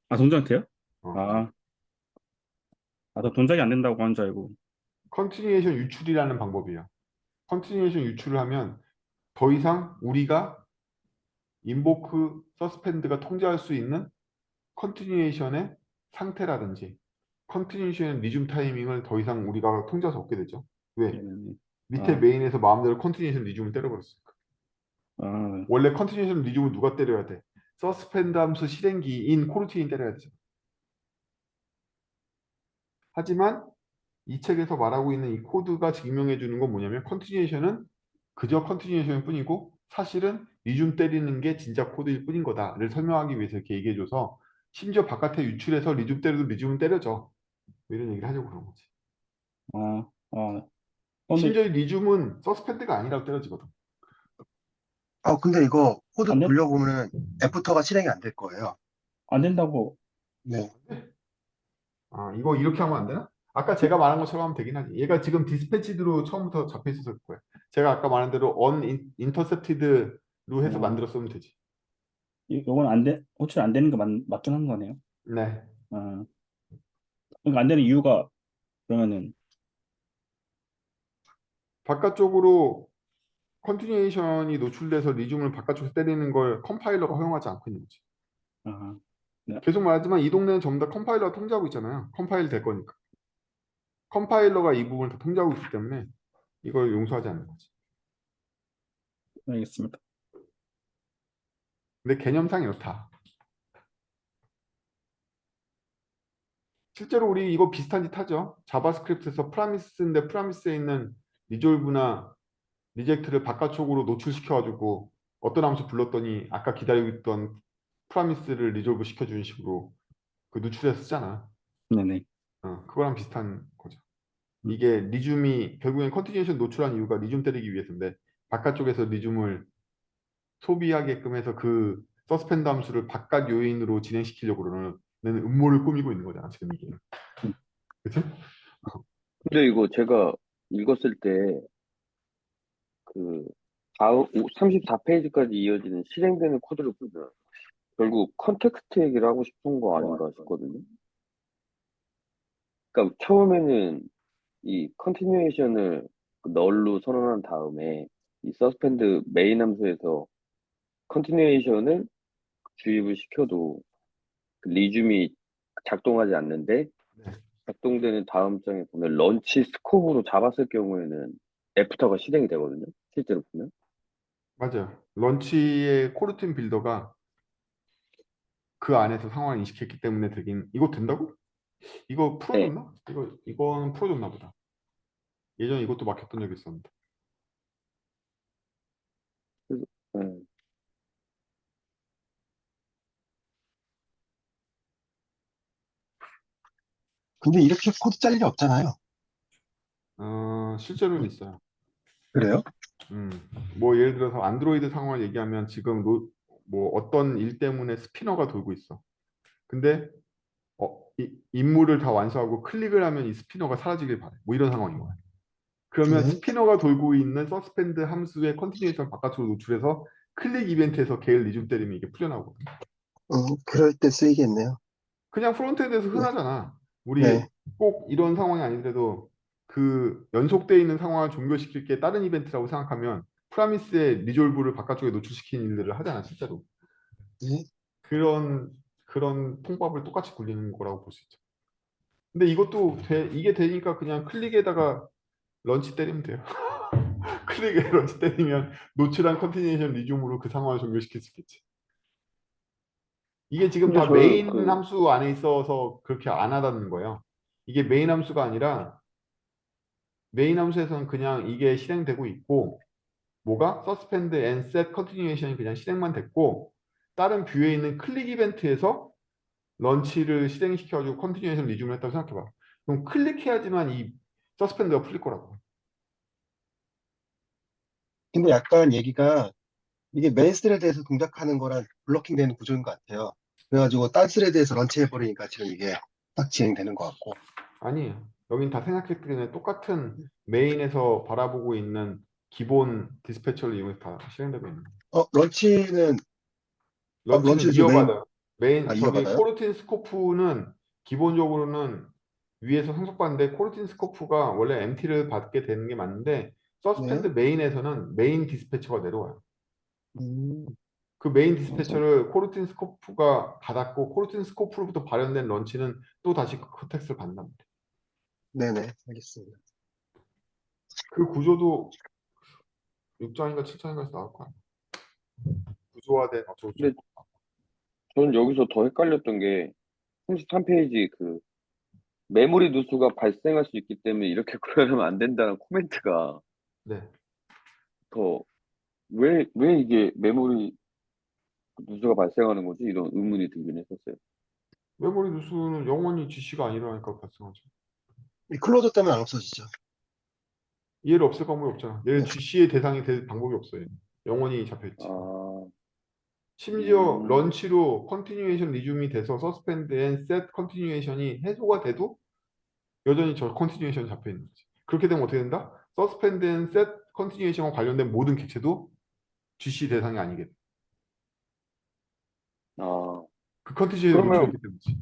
아 동작돼요? 어. 아, 저 동작이 안 된다고 하는 줄 알고. 컨티뉴에이션 유출이라는 방법이에요. 컨티뉴에이션 유출을 하면 더 이상 우리가 인보크 서스펜드가 통제할 수 있는 컨티뉴에이션의 상태라든지 컨티뉴에이션의 리즘 타이밍을 더 이상 우리가 통제할 수 없게 되죠. 왜? 네. 밑에 아, 메인에서 마음대로 컨티뉴에이션 리즘을 때려버렸으니까. 아, 원래 컨티뉴에이션 리즘을 누가 때려야 돼? 서스펜드 함수 실행기인 코르틴이 때려야 되죠. 하지만 이 책에서 말하고 있는 이 코드가 증명해 주는 건 뭐냐면 컨티뉴에이션은 그저 컨티뉴에이션일 뿐이고 사실은 리즘 때리는 게 진짜 코드일 뿐인 거다를 설명하기 위해서 이렇게 얘기해 줘서 심지어 바깥에 유출해서 리즘 때려도 리즘은 때려져. 뭐 이런 얘기를 하려고 그런 거지. 아, 아. 근데 심지어 이 리즘은 서스펜드가 아니라고 때려지거든. 근데 이거 코드 안 된, 돌려보면 애프터가 실행이 안 될 거예요. 안 된다고. 네. 아, 이거 이렇게 하면 안 되나? 아까 제가 말한 것처럼 하면 되긴 하지. 얘가 지금 디스패치드로 처음부터 잡혀 있었을 거예요. 제가 아까 말한 대로 unintercepted 해서 어. 만들어 쓰면 되지. 요건 호출 안 되는 거 맞긴 한 거네요. 네. 아, 그러니까 안 되는 이유가 그러면은 바깥쪽으로 컨티뉴에이션이 노출돼서 리즘을 바깥쪽에서 때리는 걸 컴파일러가 허용하지 않고 있는 거지. 아, 네. 계속 말하지만 이 동네는 전부 다 컴파일러가 통제하고 있잖아요. 컴파일 될 거니까. 컴파일러가 이 부분을 다 통제하고 있기 때문에 이걸 용서하지 않는 거지. 알겠습니다. 근데 개념상 이렇다. 실제로 우리 이거 비슷한 짓 하죠. 자바스크립트에서 프라미스인데 프라미스에 있는 리졸브나 리젝트를 바깥쪽으로 노출시켜가지고 어떤 함수 불렀더니 아까 기다리고 있던 프라미스를 리졸브 시켜주는 식으로 그 누출해서 쓰잖아. 네네. 그거랑 비슷한 거죠. 음. 이게 리즘이 결국엔 컨티뉴에이션 노출한 이유가 리즘 때리기 위해서인데 바깥쪽에서 리즘을 소비하게끔 해서 그 서스펜드 함수를 바깥 요인으로 진행시키려고 그러는 음모를 꾸미고 있는 거잖아 지금 이게. 음. 그치? 근데 이거 제가 읽었을 때 그 다음 34페이지까지 이어지는 실행되는 코드를 보면 결국 컨텍스트 얘기를 하고 싶은 거 아닌가 싶거든요. 그러니까 처음에는 이 컨티뉴에이션을 널로 선언한 다음에 이 서스펜드 메인 함수에서 컨티뉴에이션을 주입을 시켜도 그 리줌이 작동하지 않는데 네. 작동되는 다음 장에 보면 런치 스코프로 잡았을 경우에는 애프터가 실행이 되거든요. 실제로 보면. 맞아요. 런치의 코르틴 빌더가 그 안에서 상황을 인식했기 때문에 되긴 이거 된다고? 이거 네. 풀어줬나? 이건 풀어줬나 보다. 예전에 이것도 막혔던 적이 있었는데. 그래서, 음. 근데 이렇게 코드 짤 일이 없잖아요. 실제로는 있어요. 그래요? 음, 뭐 예를 들어서 안드로이드 상황을 얘기하면 지금 뭐 어떤 일 때문에 스피너가 돌고 있어. 근데 임무를 다 완수하고 클릭을 하면 이 스피너가 사라지길 바래. 뭐 이런 상황인 거야. 그러면 네. 스피너가 돌고 있는 서스펜드 함수의 컨티뉴에이션 바깥으로 노출해서 클릭 이벤트에서 게일 리즘 때리면 이게 풀려나오거든. 그럴 때 쓰이겠네요. 그냥 프론트엔드에서 네. 흔하잖아. 네. 우리 꼭 이런 상황이 아니더라도 그 연속되어 있는 상황을 종결시킬 게 다른 이벤트라고 생각하면 프라미스의 리졸브를 바깥쪽에 노출시키는 일들을 하잖아, 실제로. 네. 그런 통밥을 똑같이 굴리는 거라고 볼 수 있죠. 근데 이것도 이게 되니까 그냥 클릭에다가 런치 때리면 돼요. 클릭에 런치 때리면 노출한 컨티뉴에이션 리즘으로 그 상황을 종결시킬 수 있겠지. 이게 지금 근데 다 저는 메인 함수 안에 있어서 그렇게 안 하다는 거예요. 이게 메인 함수가 아니라 메인 함수에서는 그냥 이게 실행되고 있고 뭐가 suspend and set continuation이 그냥 실행만 됐고 다른 뷰에 있는 클릭 이벤트에서 런치를 실행시켜가지고 컨티뉴에이션 리즘을 했다고 생각해봐. 그럼 클릭해야지만 이 서스펜드가 풀릴 거라고. 근데 약간 얘기가 이게 메인 스레드에서 동작하는 거랑 블로킹 되는 구조인 것 같아요. 그래가지고 딴 스레드에서 런치해버리니까 지금 이게 딱 진행되는 것 같고. 아니에요. 여긴 다 생각했기 때문에 똑같은 메인에서 바라보고 있는 기본 디스패처를 이용해서 다 실행되고 있는 거예요. 런치는, 런치는 저 메인, 이어받아요. 메인 저기 이어받아요? 코르틴 스코프는 기본적으로는 위에서 상속받는데 코르틴 스코프가 원래 MT를 받게 되는 게 맞는데 서스펜드 네. 메인에서는 메인 디스패처가 내려와요. 음, 그 메인 그래서, 디스패처를 코르틴 스코프가 받았고 코르틴 스코프로부터 발현된 런치는 또 다시 그 컨텍스트를 받는답니다. 네네, 알겠습니다. 그 구조도 6장인가 7장인가에서 나올 거야. 구조화된 어쩌고저쩌고. 근데 저는 여기서 더 헷갈렸던 게 33페이지 그 메모리 누수가 발생할 수 있기 때문에 이렇게 구현하면 안 된다는 코멘트가 네. 더 왜 이게 메모리 누수가 발생하는 거지? 이런 의문이 들긴 했었어요. 메모리 누수는 영원히 GC가 아니라니까 발생하죠. 이 클로저 때문에 안 없어지죠. 얘를 없앨 방법이 없잖아. 얘는 네. GC의 대상이 될 방법이 없어요. 영원히 잡혀있지. 아, 심지어 음, 런치로 컨티뉴에이션 리즘이 돼서 서스펜드 앤 셋 컨티뉴에이션이 해소가 돼도 여전히 저 컨티뉴에이션이 잡혀있는 거지. 그렇게 되면 어떻게 된다? 서스펜드 앤 셋 컨티뉴에이션과 관련된 모든 객체도 GC 대상이 아니게 돼. 아, 그 컨디션에 그러면 노출했기 때문이지.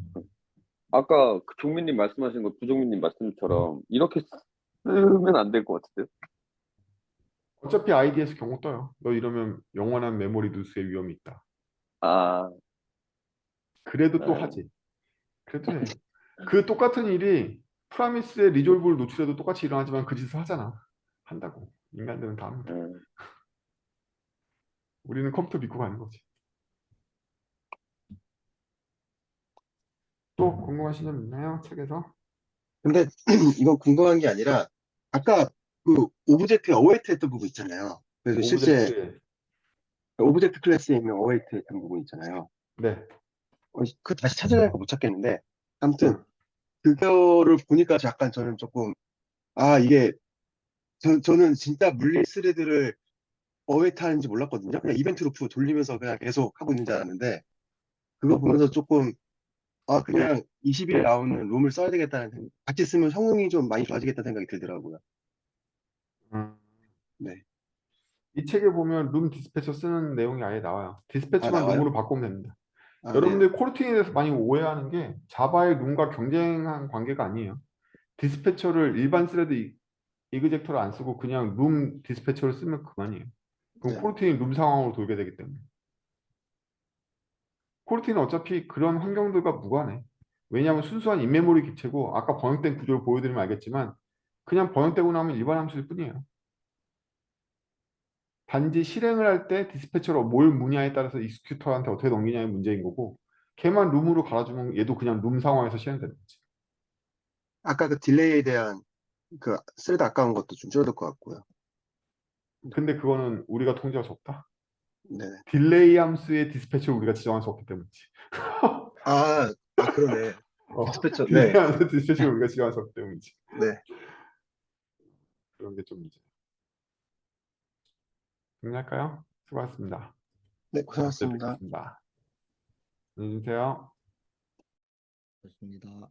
아까 그 종민님 말씀하신 거 부종민님 말씀처럼 이렇게 쓰면 안 될 것 같은데요? 어차피 ID에서 경고 떠요. 너 이러면 영원한 메모리 누수의 위험이 있다. 아, 그래도 또 네. 하지. 그래도 해. 그 똑같은 일이 프라미스의 리졸브를 노출해도 똑같이 일어나지만 그 짓을 하잖아. 한다고. 인간들은 다 합니다. 우리는 컴퓨터 믿고 가는 거지. 또 궁금하신 점 있나요? 책에서? 근데 이건 궁금한 게 아니라 아까 그 오브젝트 어웨이트 했던 부분 있잖아요. 그래서 실제 오브젝트에 오브젝트 클래스에 있는 어웨이트 했던 부분 있잖아요. 네. 그 다시 찾으려니까 못 찾겠는데 아무튼 응. 그거를 보니까 약간 저는 조금 이게 저는 진짜 물리 스레드를 어웨이트 하는지 몰랐거든요. 그냥 이벤트 루프 돌리면서 그냥 계속 하고 있는 줄 알았는데 그거 보면서 조금 그냥 20일 나오는 롬을 써야 되겠다는 같이 쓰면 성능이 좀 많이 좋아지겠다는 생각이 들더라고요. 음. 네. 이 책에 보면 룸 디스패처 쓰는 내용이 아예 나와요. 디스패처만 나와요? 룸으로 바꾸면 됩니다. 네. 여러분들이 코르팅에 대해서 많이 오해하는 게 자바의 룸과 경쟁한 관계가 아니에요. 디스패처를 일반 스레드 이그젝터를 안 쓰고 그냥 룸 디스패처를 쓰면 그만이에요. 그럼 네. 코르팅이 룸 상황으로 돌게 되기 때문에. 코르팅은 어차피 그런 환경들과 무관해. 왜냐하면 순수한 인메모리 객체고 아까 번역된 구조를 보여드리면 알겠지만 그냥 번역되고 나면 일반 함수일 뿐이에요. 단지 실행을 할 때 디스패처로 뭘 무냐에 따라서 익스큐터한테 어떻게 넘기냐의 문제인 거고 걔만 룸으로 갈아주면 얘도 그냥 룸 상황에서 실행되는 거지. 아까 그 딜레이에 대한 그 스레드 아까운 것도 좀 줄어들 것 같고요. 근데 그거는 우리가 통제할 수 없다. 네. 딜레이 함수의 디스패처를 우리가 지정할 수 없기 때문이지. 그러네. 디스패처, 딜레이 네. 함수의 디스패처를 우리가 지정할 수 없기 때문이지. 네. 그런 게 좀 문제. 정리할까요? 수고하셨습니다. 네, 다음 주에 고생하셨습니다. 뵙겠습니다. 안녕히 계세요. 그렇습니다.